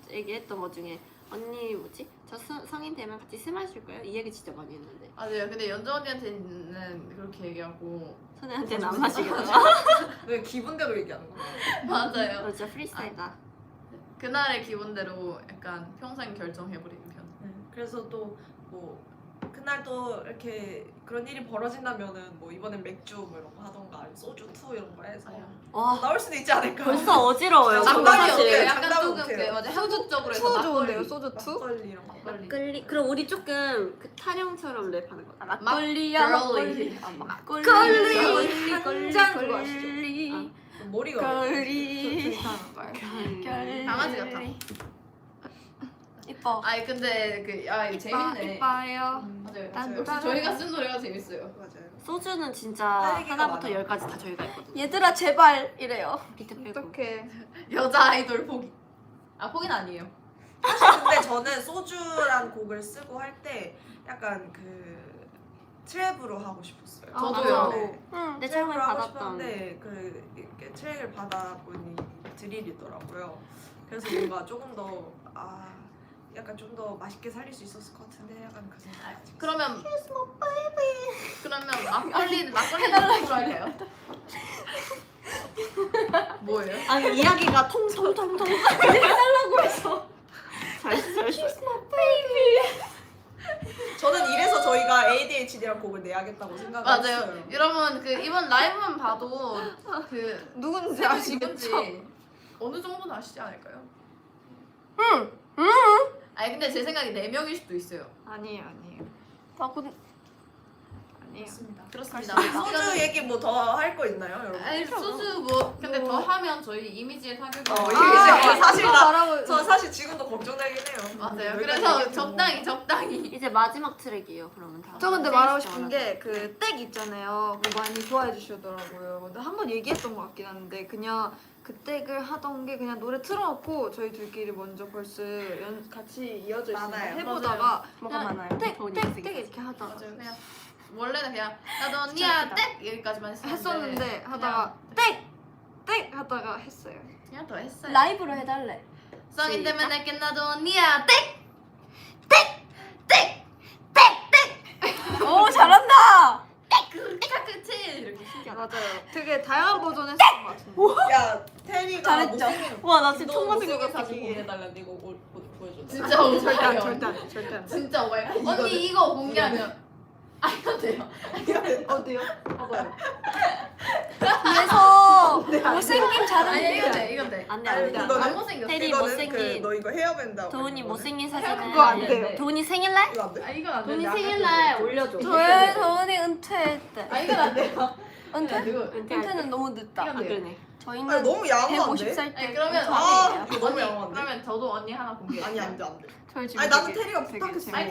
얘기했던 것 중에 언니 뭐지? 저 성인 되면 같이 술 마실 거예요? 이 얘기 진짜 많이 했는데 맞아요. 근데 연정 언니한테는 그렇게 얘기하고 선혜한테는 안 마시겠다. 왜 기분대로 얘기하는 거야? 맞아요. 너 진짜 프리스타일이다. 그날의 기분대로 약간 평생 결정해버리는 편. 그래서 또 뭐 그날 또 이렇게 그런 일이 벌어진다면은 뭐 이번엔 맥주 뭐 이런 거 하던가 아니면 소주 투 이런 거 해서 아야. 와 나올 수도 있지 않을까? 벌써 어지러워요. 장난이 저거 어때요? 사실. 약간 장담은 조금 못해요. 그 맞아 한국적으로 해서 투 좋은데요? 막걸리. 소주 투? 막걸리 이런 거. 막걸리. 그럼 우리 조금 그 타령처럼 랩하는 거다. 막걸리야 막걸리. 막걸리 막걸리 걸리. 한잔 그거 아시죠? 걸리 머리가 걸리 이상한가요? 걸리 강아지 같아. 이뻐. 아니 근데 이거 재밌네. 이뻐요. 맞아요. 딴- 역시 딴- 저희가 쓴 노래가 재밌어요. 맞아요. 소주는 진짜 딸기가 하나부터 많아. 열까지 다 저희가 했거든요. 얘들아 제발 이래요. 비트 빼고. 어떡해. 여자 아이돌 포기. 아 포기는 아니에요. 사실 근데 저는 소주란 곡을 쓰고 할 때 약간 그 트랩으로 하고 싶었어요. 저도요. 네. 응. 근데 처음에 트랙을 하고 받았던 싶었는데 그 이렇게 트랙을 받아보니 드릴이더라고요. 그래서 뭔가 조금 더 약간 좀 더 맛있게 살릴 수 있었을 것 같은데 약간 그 생각. 그러면 막걸리 해달라고 할까요? 뭐예요? 아니 이야기가 통통통통 해달라고 해서 잘했어. 저는 이래서 저희가 ADHD란 곡을 내야겠다고 생각을 맞아요. 했어요. 여러분 그 이번 라이브만 봐도 그 누군지 누군지 아시겠죠? 어느 정도는 아시지 않을까요? 응. 아니 근데 제 생각에 4명일 수도 있어요. 아니에요. 아 근데 아니에요. 맞습니다. 그렇습니다. 소주 얘기 뭐 더 할 거 있나요, 여러분? 아니 소주 뭐 근데 더 하면 저희 이미지에 타격이 이게 와요. 사실 그거 말하고 저 사실 지금도 걱정되긴 해요. 맞아요. 여기까지 그래서 얘기했고. 적당히 이제 마지막 트랙이에요. 그러면 다. 저 근데 세이스 말하고 싶은 정하자. 게 그 땡 있잖아요. 그거 많이 좋아해 주시더라고요. 근데 한 번 얘기했던 것 같긴 한데 그냥 그 땡을 하던 게 그냥 노래 틀어놓고 저희 둘끼리 먼저 벌써 같이 이어져 있으면 많아요. 해보다가 뭐가 그냥 많아요? 땡, 돈이 땡, 있으니까. 땡 이렇게 하다가 맞아요. 그냥 원래는 그냥 나도 언니야 진짜 땡 여기까지만 했었는데 하다가 땡! 땡! 하다가 했어요. 그냥 더 했어요. 라이브로 해달래. 성인 되면 내게 나도 언니야 땡! 오 잘한다. 딱 끝이 이렇게 신기하다. 맞아요. 되게 다양한 버전 했었던 것 같은데. 야 테리가 잘했죠? 못생긴 와 나 지금 너 총 맞은 것 못생긴 같아. 사진 공개해달라는데 이거 보여줘. 진짜 오해요. 절대 안 돼. 절대 안 돼. 진짜 오해. 언니 이거 공개하면 안 돼요. 어디요? 봐봐요. 그래서 못생긴 아니 자는 이건 돼 이건 돼. 안돼 아니, 안돼. 그거는- 안 못생겼어. 테리 이거는 못생긴. 너 이거 헤어밴드 하고 도훈이 있는 거네? 못생긴 그거 안 사진은 돼요. 도훈이 생일날? 이거 안 돼? 아 이건 안 돼. 도훈이 생일날 올려줘. 저의 저은이 은퇴했대. 아 이건 안 돼요. 은퇴? 은퇴? 은퇴는 너무 늦다. 이건 아 그러네. 저희는 아니 너무 양호한데? 150살 아니 때 그러면 아, 언니 이거 너무 언니, 양호한데? 그러면 저도 언니 하나 공개. 아니 안돼 안돼. 저희 지금 아니 나는 되게- 테리가 되게 부탁했어. 재밌- 아니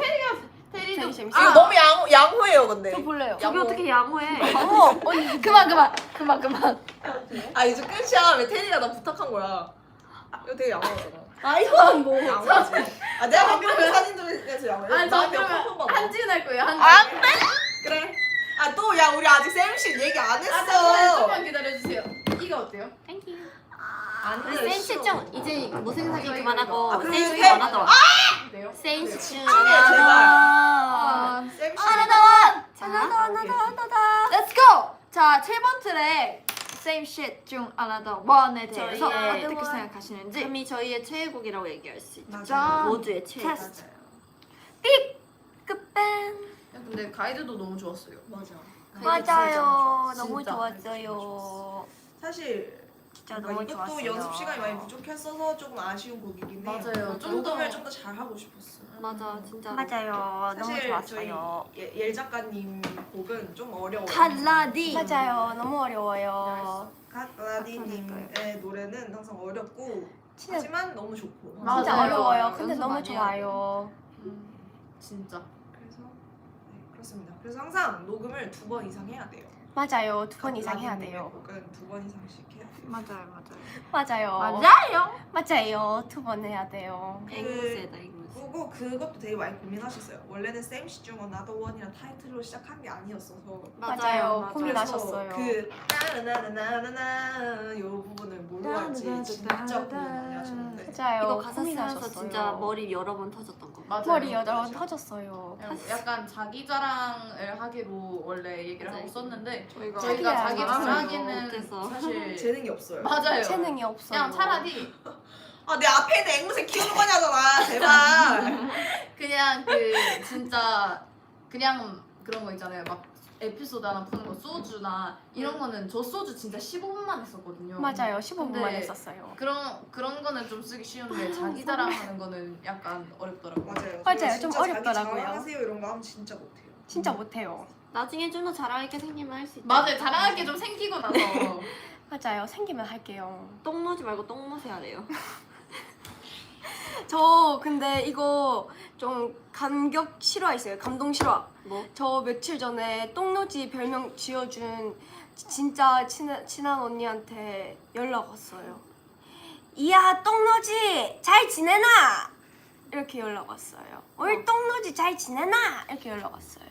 테리도 되게 재밌어. 이거 너무 양호해요 근데. 저 볼래요. 저게 어떻게 양호해? 어머 언니 그만. 아 이제 끝이야. 왜 테리가 나 부탁한 거야? 이거 되게 양호하잖아. 아 이건 뭐? 양호하지. 아 내가 방금 그 사진 중에서 양호해. 아니 저 나한테 그러면 한 번만. 한지은 할 거예요. 한지은. 그래. 아 또 야 우리 아직 쌤씨 얘기 안 아 했어. 잠깐만 조금만 기다려주세요. 이거 어때요? 땡큐. 아니 우리 센스 좀 이제 못생긴 사진 그만하고 아, 그래, 센스 그래. 그만하자. 어때요? 센스 좀 제발. 아, 쌤씨. 하나다. Let's go! 자, 7번 트랙 Same Shit 중 Another One에 대해서 저희의 어떻게 생각하시는지 감히 저희의 최애곡이라고 얘기할 수 있죠. 자, 모두의 최애. 테스트. 맞아요. 끝밴. 근데 가이드도 너무 좋았어요. 맞아. 맞아요. 진짜. 너무 진짜. 좋았어요. 사실 진짜 그러니까 너무 이것도 좋았어요. 연습 시간이 많이 부족했어서 조금 아쉬운 곡이긴 해요. 맞아요. 좀 더- 녹음을 좀 더 잘하고 싶었어. 맞아 진짜. 맞아요. 너무 사실 좋았어요. 저희 예 작가님 곡은 좀 어려워요. 칼라디. 맞아요. 너무 어려워요. 카라디님의 노래는 항상 어렵고 진짜 하지만 너무 좋고. 진짜 맞아요. 어려워요. 근데 연습 너무 많이 좋아요. 진짜. 그래서 네, 그렇습니다. 그래서 항상 녹음을 2번 이상 해야 돼요. 맞아요. 2번 이상 해야 카라디님의 돼요. 곡은 2번 이상씩 해야 돼요. 맞아요. 맞아요. 맞아요. 맞아요. 2번 해야 돼요. 앵무새다 앵무새. 그리고 그것도 되게 많이 고민하셨어요. 원래는 샘시 중 Another One이란 타이틀로 시작한 게 아니었어서 맞아요. 맞아요. 고민하셨어요. 그 나나나나나나 이 부분을 뭘로 할지 진짜 고민 많이 하셨는데 맞아요. 이거 가사 쓰면서 고민하셨어요. 진짜 머리 여러 번 터졌던 거. 맞아요. 머리 여러 번 터졌어요. 약간 자기 자랑을 하기로 원래 얘기를 하고 썼는데 저희가 저희가 자기 자랑을 자랑하기는 못해서. 사실 재능이 없어요. 맞아요. 재능이 없어요. 그냥 차라리 아 내 앞에 있는 앵무새 키우는 거냐잖아 제발. 그냥 그 진짜 그냥 그런 거 있잖아요. 막 에피소드 하나 푸는 거 소주나 이런 거는 저 소주 진짜 15분만 했었거든요. 맞아요. 15분만 근데 했었어요. 그런 거는 좀 쓰기 쉬운데 자기 자랑하는 거는 약간 어렵더라고요. 맞아요. 맞아요. 저희가 좀 진짜 어렵더라고요. 자기 자랑하세요 이런 거 하면 진짜 못해요. 진짜 못해요. 나중에 좀 더 잘할 게 생기면 할 수 있다. 맞아요. 자랑할 게 좀 생기고 나서 맞아요. 생기면 할게요. 똥 놓지 말고 똥무새 하래요. 저 근데 이거 좀 감격 실화 있어요. 감동 실화. 뭐? 저 며칠 전에 똥노지 별명 지어준 진짜 친한 언니한테 연락 왔어요. 이야 똥노지 잘 지내나? 이렇게 연락 왔어요. 올 똥노지 잘 지내나? 이렇게 연락 왔어요.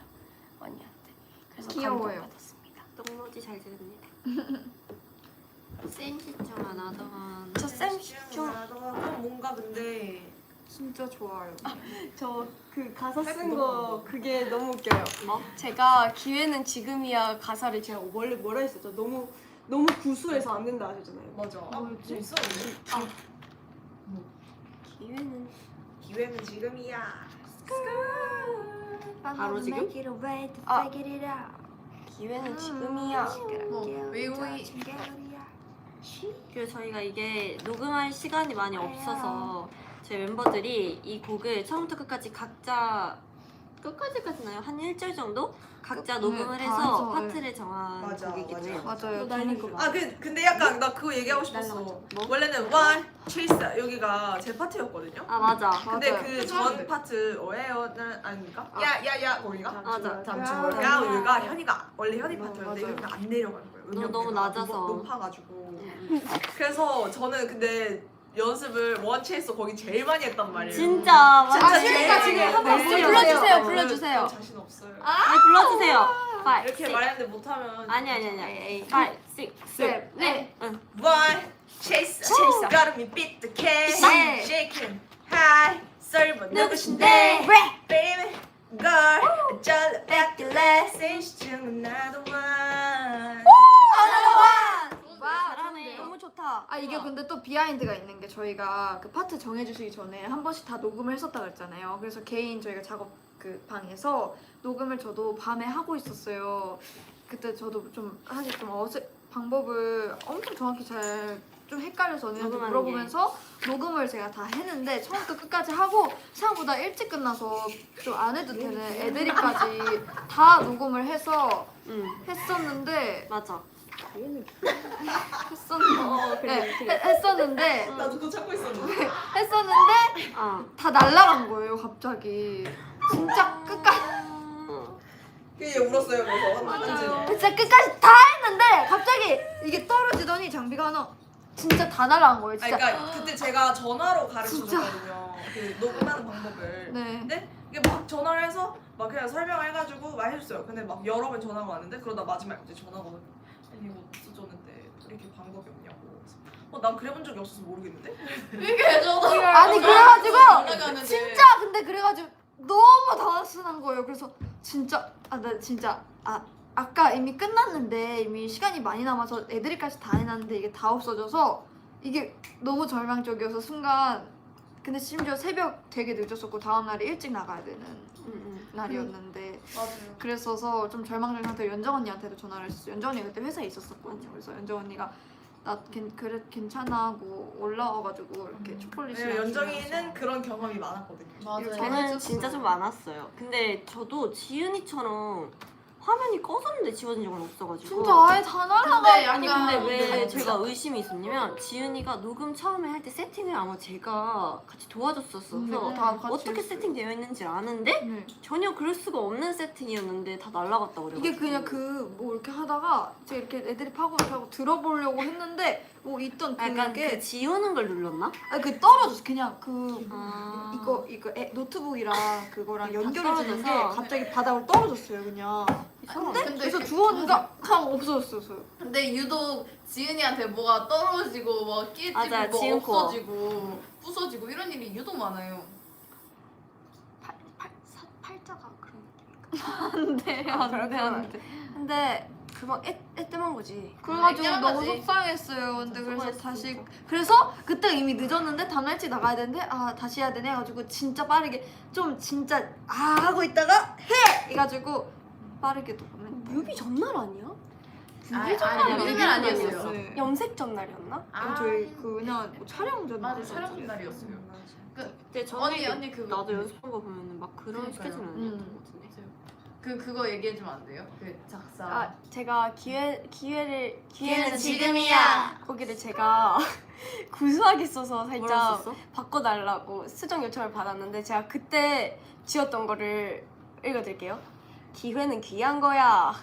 언니한테. 그래서 귀여워요. 감동받았습니다. 똥무지 잘 지냅니다. 쌤시 중 하나던. 저 쌤 좀 그럼 뭔가 근데 진짜 좋아요. 저 그 가사 쓴 거 그게 너무 웃겨요. 뭐? 제가 기회는 지금이야 가사를 제가 원래 뭐라 했었죠? 너무 구수해서 안 된다 하셨잖아요. 맞아. 뭐였지? 있어. 기회는 기회는 지금이야. 바로 지금? 아. 기회는 지금이야. 뭐 외우이 그리고 저희가 이게 녹음할 시간이 많이 없어서 저희 멤버들이 이 곡을 처음부터 끝까지 각자 끝까지까지나요? 한 1절 정도? 각자 녹음을 다 해서 해서, 파트를 정한 맞아, 곡이기도 맞아. 해요. 맞아요. 날린 거 봐. 아 근데 약간 나 그거 얘기하고 싶었어. 날라가죠. 뭐? 원래는 one chase 여기가 제 파트였거든요. 아 맞아. 근데 맞아요. 그 전 파트 오해요는 아닙니까? 아. 야야야 거기가? 맞아. 잠시만요. 야 여기가 현이가 원래 현이 맞아요. 파트였는데 맞아요. 현이가 안 내려가는 거예요. 왜냐면 너무 걔가 낮아서. 높아가지고. 그래서 저는 근데 연습을 원 체이스 거기 제일 많이 했단 말이에요. 진짜 진짜 맞아. 제일 그러니까 많이 지금 했는데 한번 불러주세요, 저는 불러주세요. 자신 없어요. 네, 불러주세요. 5, 이렇게 6. 말했는데 못하면 아니. 5, 6, 7, 네. 응. One chase, got me beat the cat, 네. shaking high, 설마 누구신데? 왜? Baby girl, 잘 뺏길래 센시 중 나도 one. 잘하네. 너무 좋다. 아 이게 근데 또 비하인드가 있는 게 저희가 그 파트 정해주시기 전에 한 번씩 다 녹음을 했었다 그랬잖아요. 그래서 개인 저희가 작업 그 방에서 녹음을 저도 밤에 하고 있었어요. 그때 저도 좀 사실 좀 방법을 엄청 정확히 잘 좀 헷갈려서 언니한테 녹음하는 물어보면서 녹음을 제가 다 했는데 처음부터 끝까지 하고 생각보다 일찍 끝나서 좀 안 해도 되는 애드립까지 다 녹음을 해서 응. 했었는데 맞아. 했었는데 나도 그거 찾고 있었는데. 했었는데 어. 다 날라간 거예요 갑자기. 진짜 끝까지 그얘 울었어요 그래서 완전. 진짜 끝까지 다 했는데 갑자기 이게 떨어지더니 장비가 하나 진짜 다 날라간 거예요. 아니, 진짜. 그러니까 그때 제가 전화로 가르쳐줬거든요. 그 녹음하는 방법을. 네. 근데 이게 막 전화를 해서 막 그냥 설명을 해가지고 막 해줬어요. 근데 막 여러 번 전화가 왔는데 그러다 마지막에 이제 전화가 오면 아니 이거 써줬는데 이렇게 방법이 없냐고. 난 그래본 적이 없어서 모르겠는데. 이게 저도 아니 그래가지고 올라가는데. 진짜 근데 그래가지고 너무 당황스러운 거예요. 그래서 진짜 나 진짜 아까 이미 끝났는데 이미 시간이 많이 남아서 애드립까지 다 해놨는데 이게 다 없어져서 이게 너무 절망적이어서 순간 근데 심지어 새벽 되게 늦었었고 다음날에 일찍 나가야 되는 날이었는데 맞아요. 그랬어서 좀 절망적인 상태로 연정 언니한테도 전화를 했었어요. 연정 언니가 그때 회사에 있었었거든요. 그래서 연정 언니가 나 그래 괜찮아 하고 올라와가지고 이렇게 초콜릿이 네, 연정이는 그런 경험이 많았거든요. 맞아요. 저는 진짜 좀 많았어요. 근데 저도 지은이처럼 화면이 꺼졌는데 지워진 적은 없어가지고. 진짜 아예 다 날아가. 근데 아니 약간 근데 왜 진짜. 제가 의심이 있었냐면 지은이가 녹음 처음에 할 때 세팅을 아마 제가 같이 도와줬었어서 다 같이 어떻게 했어요. 세팅되어 있는지 아는데 네. 전혀 그럴 수가 없는 세팅이었는데 다 날라갔다 그래가지고. 이게 그냥 그 뭐 이렇게 하다가 제가 이렇게 애들이 파고 이렇게 하고 들어보려고 했는데 뭐 있던 약간 그게 그 지우는 걸 눌렀나? 그 떨어졌어. 그냥 그 아. 이거 노트북이랑 그거랑 다 연결이 되는 게 떨어져서. 갑자기 바닥으로 떨어졌어요. 그냥. 근데 근데 그래서 그- 주웠는데 참 없어졌어요. 근데 유독 지은이한테 뭐가 떨어지고 뭐 끼지고 맞아, 뭐 지은 거. 없어지고 부서지고 이런 일이 유독 많아요. 팔자가 그런 느낌인가? 안돼. 근데 그만 애때만 거지. 그래가지고 애매한 너무 거지. 속상했어요. 근데 그래서 수고했어, 다시 진짜. 그래서 그때 이미 늦었는데 다음날 일찍 나가야 되는데 아 다시 해야 되네 해가지고 진짜 빠르게 좀 진짜 하고 있다가 해 해가지고 빠르게 녹음했다. 뮤비 전날 아니야? 아니 전날이었어요. 뮤비는 아니었어요. 네. 염색 전날이었나? 저희 그 그냥 뭐 촬영 전 맞아 촬영 날이었어요. 근데 언니 전에 언니 그거 나도 연습한 거 보면 막 그런 그러니까요. 스케줄은 아니었던 것 같은데. 그거 얘기해주면 안 돼요? 그 작사. 아 제가 기회는 기회는 지금이야. 거기를 제가 구수하게 써서 살짝 뭐라 썼어? 바꿔달라고 수정 요청을 받았는데 제가 그때 지었던 거를 읽어드릴게요. 기회는 귀한 거야.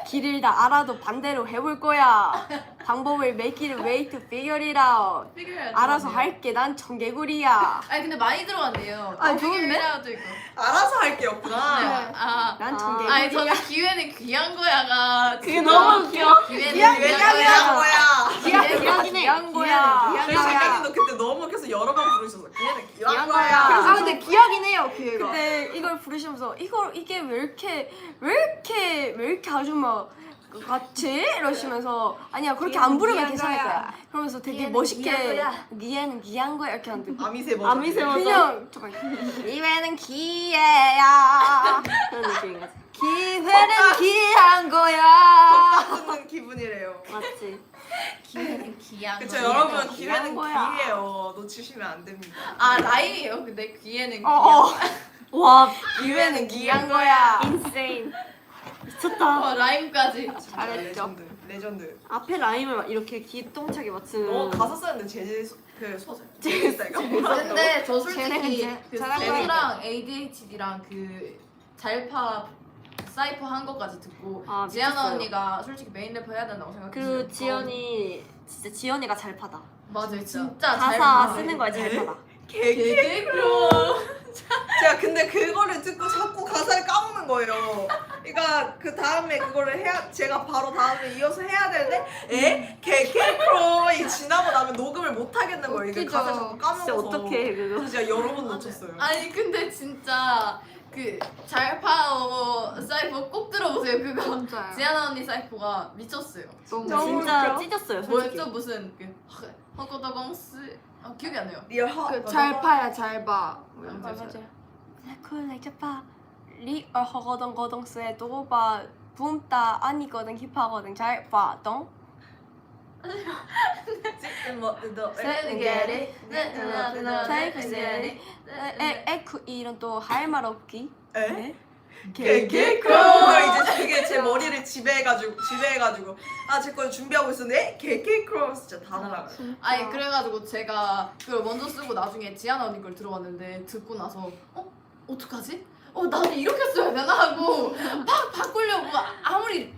길을 다 알아도 반대로 해볼 거야. 방법을 make it way to figure it out. 알아서 할게 난 청개구리야. 아니 근데 많이 들어갔네요. 아니, 좋은데? figureout도 있고. 알아서 할 게 없구나. 네. 난 아니 청개구리야. 저는 기회는 귀한 거야가 그게 너무 귀여워. 기회는 귀한 귀한 귀한 거야. 거야. 귀하긴 해. 귀한 거야. 귀한 저희 작가님도 그때 너무 웃겨서 여러 번 부르셔서 걔는 귀한 귀한 거야. 거야. 아 근데 귀하긴 해요 기회가. 근데 이걸 부르시면서 이게 왜 이렇게 아줌마 같이 이러시면서 아니야 그렇게 안 부르면 괜찮을 거야. 그러면서 되게 기회는 멋있게 귀한 거야. 기회는 귀한 거야 이렇게 하는데 아미세 버전. 아미세 버전. 그냥 잠깐 기회는 기회야. 그런 느낌인 거지. 기회는 귀한 거야. 쓰는 기분이래요. 맞지? 기회는 귀한 그쵸 거야. 여러분 귀한 기회는 거야. 기회예요. 놓치시면 안 됩니다. 아 라임이에요. 근데 기회는 귀한 어. 와 기회는 귀한 거야. 인세인. 미쳤다. 라임까지. 잘했죠. 레전드. 앞에 라임을 막 이렇게 기똥차게 맞추는. 가사 쓰는데 그 소설. 재밌어요. 근데 저 솔직히 쟤는 그 잘한 스트레스랑 ADHD랑 그 잘파 사이퍼 한 것까지 듣고 아, 지아나 미쳤어요. 언니가 솔직히 메인 래퍼 해야 된다고 생각했어요. 그리고 지연이 진짜 지연이가 잘 파다. 맞아요. 진짜 가사 잘 파. 쓰는 거야 잘 파다. 개그로. 제가 근데 그거를 듣고 자꾸 가사를 까먹는 거예요. 그러니까 그 다음에 그거를 제가 바로 다음에 이어서 해야 되는데 개케크로이 지나고 나면 녹음을 못 하겠는 거예요. 이게 웃기죠. 가사 자꾸 까먹어서. 진짜 어떡해 그거. 그래서 제가 여러 번 놓쳤어요. 아니 근데 진짜 그 잘파 사이퍼 꼭 들어보세요. 그거 진짜요. 지아나 언니 사이퍼가 미쳤어요. 너무 진짜 웃겨. 찢었어요 솔직히. 뭐였죠? 무슨 그 허거더 공스 기억이 안 나요. 리얼 하. 잘 파야 잘 봐. 맞아요. 쿨레이저파 리얼 허거덩 거덩스에 또봐 붐따 아니거든 힙하거든 잘 봐, 동? 에쿠 이런 또 할 말 없기. 에? 개 개케크로 이제 그게 제 머리를 지배해가지고 아 제 거 준비하고 있었는데 개케크로 진짜 다 날아가요. 아니 그래가지고 제가 그걸 먼저 쓰고 나중에 지아나 언니 걸 들어봤는데 듣고 나서 어떡하지? 나도 이렇게 써야 되나 하고 막 바꾸려고 아무리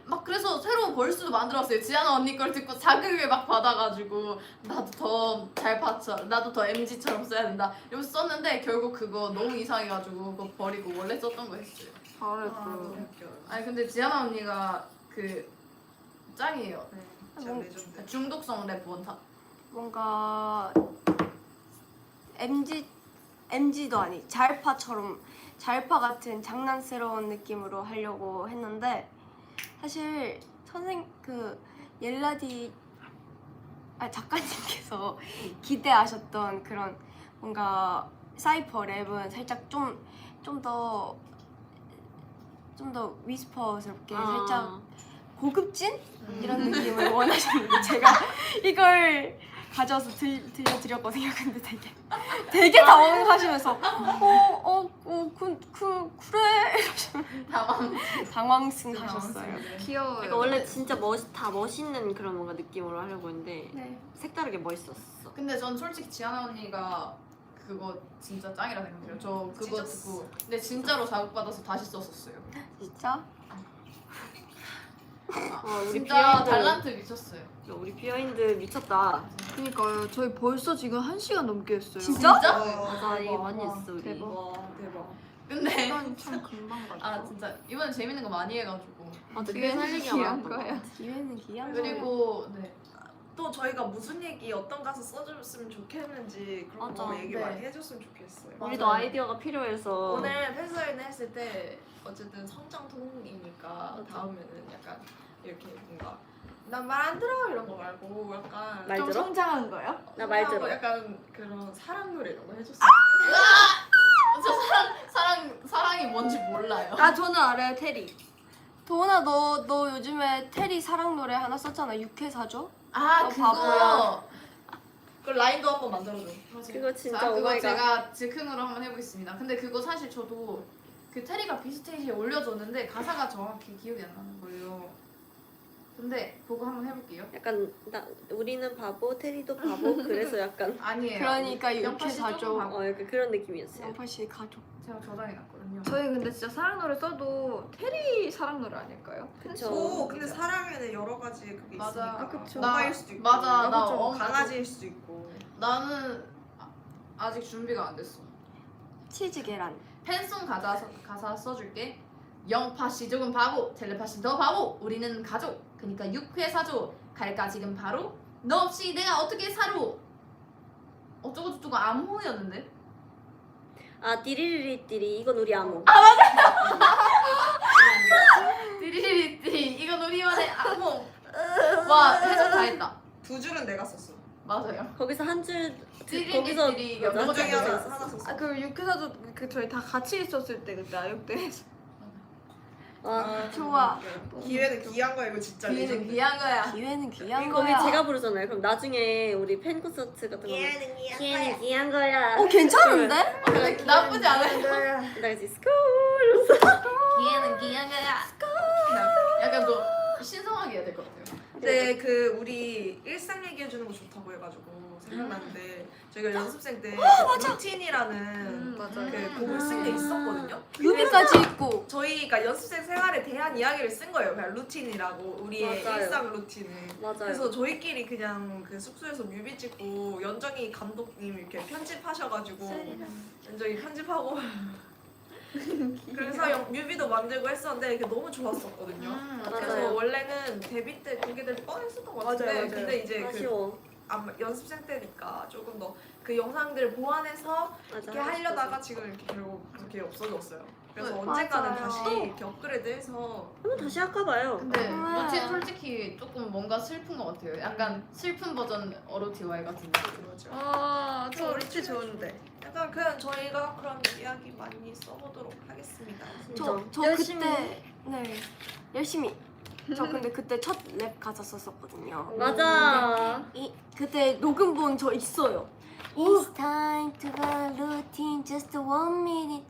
막 그래서 새로운 벌스도 만들었어요. 지아나 언니 걸 듣고 자극을 막 받아가지고 나도 더 잘 파쳐 나도 더 MG처럼 써야 된다 이러면서 썼는데 결국 그거 너무 이상해가지고 그거 버리고 원래 썼던 거 했어요. 잘했어. 아니 근데 지아나 언니가 그 짱이에요. 진짜 레전드. 중독성 랩 원탑. 뭔가 MG도 아니 잘파 같은 장난스러운 느낌으로 하려고 했는데 사실 옐라디 작가님께서 기대하셨던 그런 뭔가 사이퍼 랩은 살짝 좀 더 위스퍼스럽게 살짝 고급진? 이런 느낌을 원하셨는데 제가 이걸 가져와서 들려드렸거든요. 근데 되게 당황하시면서 그래 당황하셨어요. 귀여워요. 그러니까 원래 진짜 다 멋있는 그런 뭔가 느낌으로 하려고 했는데 네. 색다르게 멋있었어. 근데 전 솔직히 지아나 언니가 그거 진짜 짱이라 생각해요. 저 그거 찢었어. 듣고 근데 진짜로 자극받아서 다시 썼었어요. 진짜? 우리 진짜 비하인드 달란트 미쳤어요. 우리 비하인드 미쳤다. 그니까요. 저희 벌써 지금 1시간 넘게 했어요. 진짜? 맞아 이게 많이 했어 우리. 대박. 와 대박. 근데 시간이 참 금방 가죠. 아 진짜 이번엔 재밌는 거 많이 해가지고 맞아 기회는 살리기가 귀한 많았던 것 거야. 같아. 기회는 귀한 거예요. 그리고 네 또 저희가 무슨 얘기 어떤 가수 써줬으면 좋겠는지 그런 거 맞아. 얘기 네. 많이 해줬으면 좋겠어요. 우리도 맞아요. 아이디어가 필요해서 오늘 팬사인회 했을 때 어쨌든 성장통이니까 다음에는 약간 이렇게 뭔가 난 말 안 들어 이런 거 말고 약간 말 좀 들어? 성장한 거요? 나 말 들어. 약간 그런 사랑 노래 이런 거 해줬어요. 저 사랑이 뭔지 몰라요. 아 저는 알아요. 테리. 도훈아 너 요즘에 테리 사랑 노래 하나 썼잖아. 육회사죠? 아 너 그거 바보야. 그 라인도 한번 만들어줘. 그거 진짜 자, 그거 오마이갓. 제가 즉흥으로 한번 해보겠습니다. 근데 그거 사실 저도 그 테리가 비스테이지에 올려줬는데 가사가 정확히 기억이 안 나는 거예요. 근데 그거 한번 해볼게요. 약간 우리는 바보 테리도 바보 그래서 약간 아니에요. 그러니까 영파 씨 육회사죠. 조금 바보. 약간 그런 느낌이었어요. 영파씨 가족. 제가 저장해놨거든요. 저희 근데 진짜 사랑 노래 써도 테리 사랑 노래 아닐까요? 그쵸. 근데 사랑에는 여러 가지 그게 맞아. 있으니까. 아, 그쵸. 엄마일 수도 있고. 맞아, 나 좀 엄마 강아지일 수도 있고. 나는 아직 준비가 안 됐어. 치즈 계란. 팬송 가사 써줄게. 영파씨 조금 바보, 텔레파씨 더 바보. 우리는 가족. 그니까 6회 사줘. 갈까 지금 바로? 너 없이 내가 어떻게 살우? 어쩌고 저쩌고 암호였는데? 아 띠리리리띠리 이건 우리 암호. 띠리리띠리 이건 우리만의 암호. 와 해석 다 했다. 두 줄은 내가 썼어. 맞아요. 거기서 한 줄 띠리리띠리 거기서 이거 맞아. 너무 중에 잘 하나 썼어. 썼어. 그 육회사도 그 저희 다 같이 있었을 때 그때 아육대에서. 와 좋아. 기회는 귀한 거야 이거 진짜. 기회는 레전드. 귀한 거야. 기회는 귀한 거기 거야. 제가 부르잖아요. 그럼 나중에 우리 팬 콘서트 같은 거 기회는 귀한 거야. 괜찮은데? 근데 나쁘지 않아요. 나 이제 스쿨 이러면서 기회는 귀한 거야. 약간 또 신성하게 해야 될 것 같아요. 근데 그 우리 일상 얘기해 주는 거 좋다고 해가지고 생각났는데 저희가 연습생 때 루틴이라는 맞아요. 그 곡을 쓴 게 있었거든요. 뮤비까지 있고. 저희가 연습생 생활에 대한 이야기를 쓴 거예요. 그냥 루틴이라고 우리의 맞아요. 일상 루틴을. 맞아요. 그래서 저희끼리 그냥 그 숙소에서 뮤비 찍고 연정이 감독님 이렇게 편집하셔가지고 연정이 편집하고 그래서 뮤비도 만들고 했었는데 그게 너무 좋았었거든요. 그래서 맞아요. 원래는 데뷔 때 공개될 뻔했었던 것 같은데 맞아요. 근데 이제 그 아쉬워. 연습생 때니까 조금 더 그 영상들을 보완해서 맞아. 이렇게 하려다가 지금 이렇게 결국 그렇게 없어졌어요. 그래서 네, 언젠가는 맞아요. 다시 이렇게 업그레이드해서 한번 다시 할까 봐요. 근데 아. 루틴 솔직히 조금 뭔가 슬픈 것 같아요. 약간 슬픈 버전 어로티와이 같은 느낌. 그러죠. 아저 루치 좋은데. 약간 그냥 저희가 그런 이야기 많이 써보도록 하겠습니다. 저 열심히 그때 네 열심히. 저 근데 그때 첫 랩 가사 썼었거든요. 맞아. 그때 녹음본 저 있어요. It's time to go routine just 1 minute.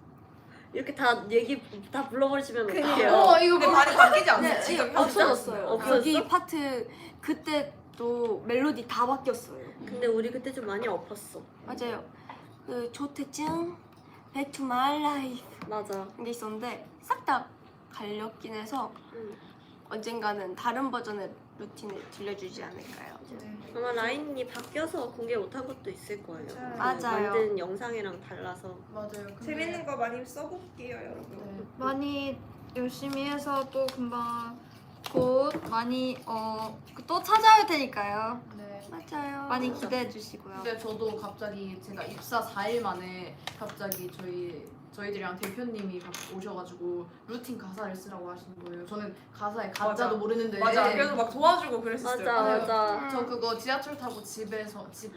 이렇게 다 얘기 다 불러버리시면 어떡해요? 이거 근데 많이 바뀌지 않았어요? 네, 지금 없어졌어요. 없어졌어? 여기 파트 그때 또 멜로디 다 바뀌었어요. 근데 우리 그때 좀 많이 엎었어. 맞아요. 그 조태증, Back to my life 맞아. 이게 있었는데 싹 다 갈렸긴 해서 언젠가는 다른 버전의 루틴을 들려주지 않을까요? 아마 라인이 바뀌어서 공개 못한 것도 있을 거예요. 맞아요. 만든 영상이랑 달라서. 맞아요. 근데 재밌는 거 많이 써볼게요, 여러분. 네. 많이 열심히 해서 또 금방 곧 많이 또 찾아올 테니까요. 네. 맞아요. 많이 기대해 주시고요. 근데 저도 갑자기 제가 입사 4일 만에 갑자기 저희들이랑 대표님이 오셔가지고 루틴 가사를 쓰라고 하시는 거예요. 저는 가사에 가짜도 맞아. 모르는데 맞아. 그래서 막 도와주고 그랬었어요. 맞아. 저 그거 지하철 타고 집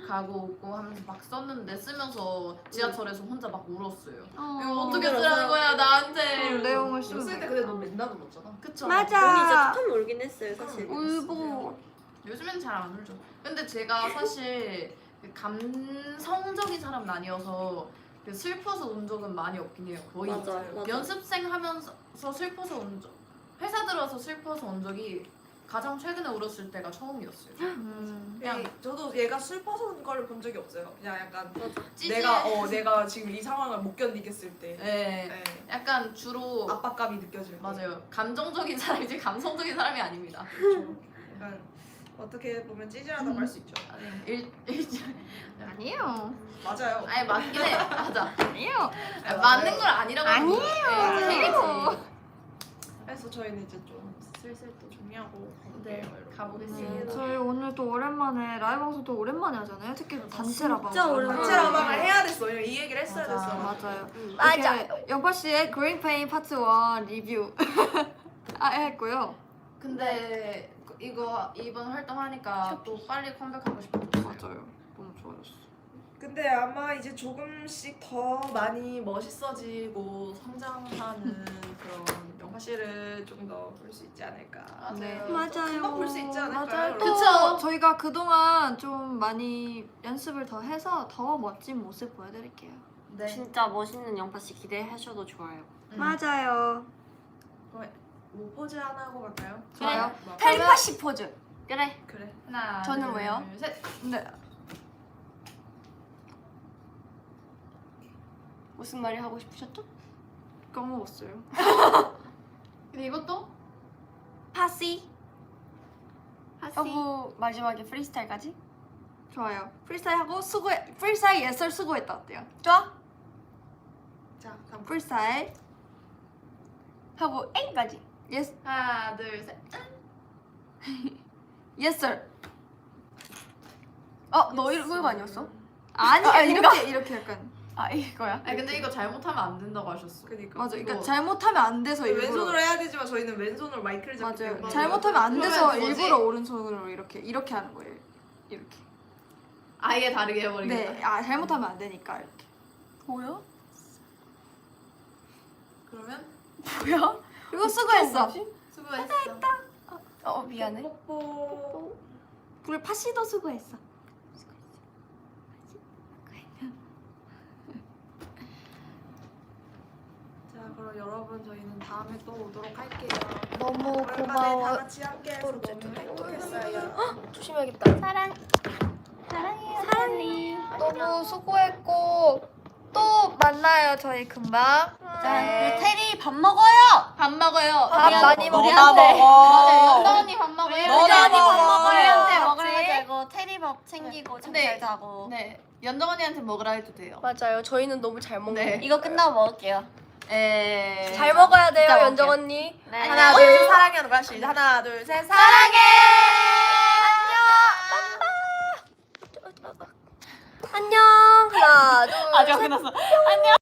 가고 오고 하면서 막 썼는데 쓰면서 지하철에서 혼자 막 울었어요. 이거 어떻게 쓰라는 거야 나한테. 내용을 쓸 쓰면 때 근데 넌 맨날 울었잖아. 그쵸. 언니 진짜 맞아. 조금 울긴 했어요 사실. 울보. 요즘엔 잘 안 울죠. 근데 제가 사실 그 감성적인 사람은 아니어서 그 슬퍼서 운 적은 많이 없긴 해요. 거의 맞아. 연습생 하면서 슬퍼서 운 적, 회사 들어서 슬퍼서 운 적이 가장 최근에 울었을 때가 처음이었어요. 그냥 저도 얘가 슬퍼서 온 걸 본 적이 없어요. 그냥 약간 찌질해. 내가 지금 이 상황을 못 견디겠을 때 네. 네. 약간 주로 압박감이 느껴질 때. 맞아요. 감정적인 사람이지 감성적인 사람이 아닙니다. 그렇죠. 약간 어떻게 보면 찌질하다고 할 수 있죠. 아니에요. 맞아요. 아니 맞긴 해. 맞아. 아니에요. 네, 맞는 맞아요. 걸 아니라고 아니에요. 아니에요. 그래서 저희는 이제 좀 슬슬 또 준비하고 네, 가볼게요, 여러분. 가보겠습니다. 저희 오늘 또 오랜만에 라이브 방송도 오랜만에 하잖아요. 특히 단체 라방. 진짜 오랜만에. 단체 라방을 해야 됐어. 왜냐면 이 얘기를 했어야 맞아. 됐어. 맞아요. 맞아. 이렇게 영파 씨의 그린 페인 파트 1 리뷰 했고요. 근데 이거 이번 활동하니까 또 빨리 컴백하고 싶어요. 맞아요. 너무 좋아졌어. 근데 아마 이제 조금씩 더 많이 멋있어지고 성장하는 그런 영화 씨를 좀 더 볼 수 있지 않을까. 네. 맞아요. 금방 볼 수 있지 않을까요? 맞아요. 또 그쵸? 저희가 그동안 좀 많이 연습을 더 해서 더 멋진 모습 보여드릴게요. 네. 진짜 멋있는 영파 씨 기대하셔도 좋아요. 맞아요. 뭐 포즈 하나 하고 갈까요? 좋아요. 뭐. 텔레파시 포즈. 그래. 그래. 하나. 저는 둘, 뭐예요? 셋. 네. 무슨 말이 하고 싶으셨죠? 까먹었어요. 근데 이것도 파시. 하고 마지막에 프리스타일까지. 좋아요. 프리스타일 하고 프리스타일 예설 수고했다 어때요? 좋아. 자, 다음 프리스타일 하고 A까지. 예스 하나, 둘, 셋. 예설. 너 이거 아니었어? 아니 이렇게 약간 이거야? 아니 근데 이거 잘못하면 안 된다고 하셨어. 그니까. 맞아. 그러니까 이거- 잘못하면 안 돼서 일부러 왼손으로 해야 되지만 저희는 왼손으로 마이크를 잡기 맞아요. 때문에 잘못하면 안 돼서 그러면 뭐지? 일부러 오른손으로 이렇게 하는 거예요. 이렇게. 아예 다르게 해버리겠다. 네. 잘못하면 안 되니까 이렇게. 뭐야? 그러면 뭐야? 이거 수고했어. 수고했어. 미안해. 뽀뽀. 우리 파시도 수고했어. 자, 그럼 여러분 저희는 다음에 또 오도록 할게요. 너무 오랜만에 다 고마워. 같이 함께해서 너무 행복했어요. 조심해야겠다. 사랑해요. 너무 수고했고 또 만나요 저희 금방. 네. 테리 밥 먹어요. 밥 먹어요. 밥 많이 먹어. 먹는데. 연다 언니 밥 먹어요. 너나 언니 밥 먹어요. 우리한테 맞지? 먹으라 자고 테리 밥 챙기고 근데- 잠잘 자고. 네. 연정 언니한테 먹으라 해도 돼요. 맞아요. 저희는 너무 잘 먹는. 네. 이거 끝나고 먹을게요. 잘 먹어야 돼요, 진짜 연정 먹을게요. 언니. 네. 하나, 둘, 셋, 사랑해. 누가 시 하나, 둘, 셋, 사랑해. 안녕. 안녕. 하나, 둘, 아직 안 끝났어. 안녕.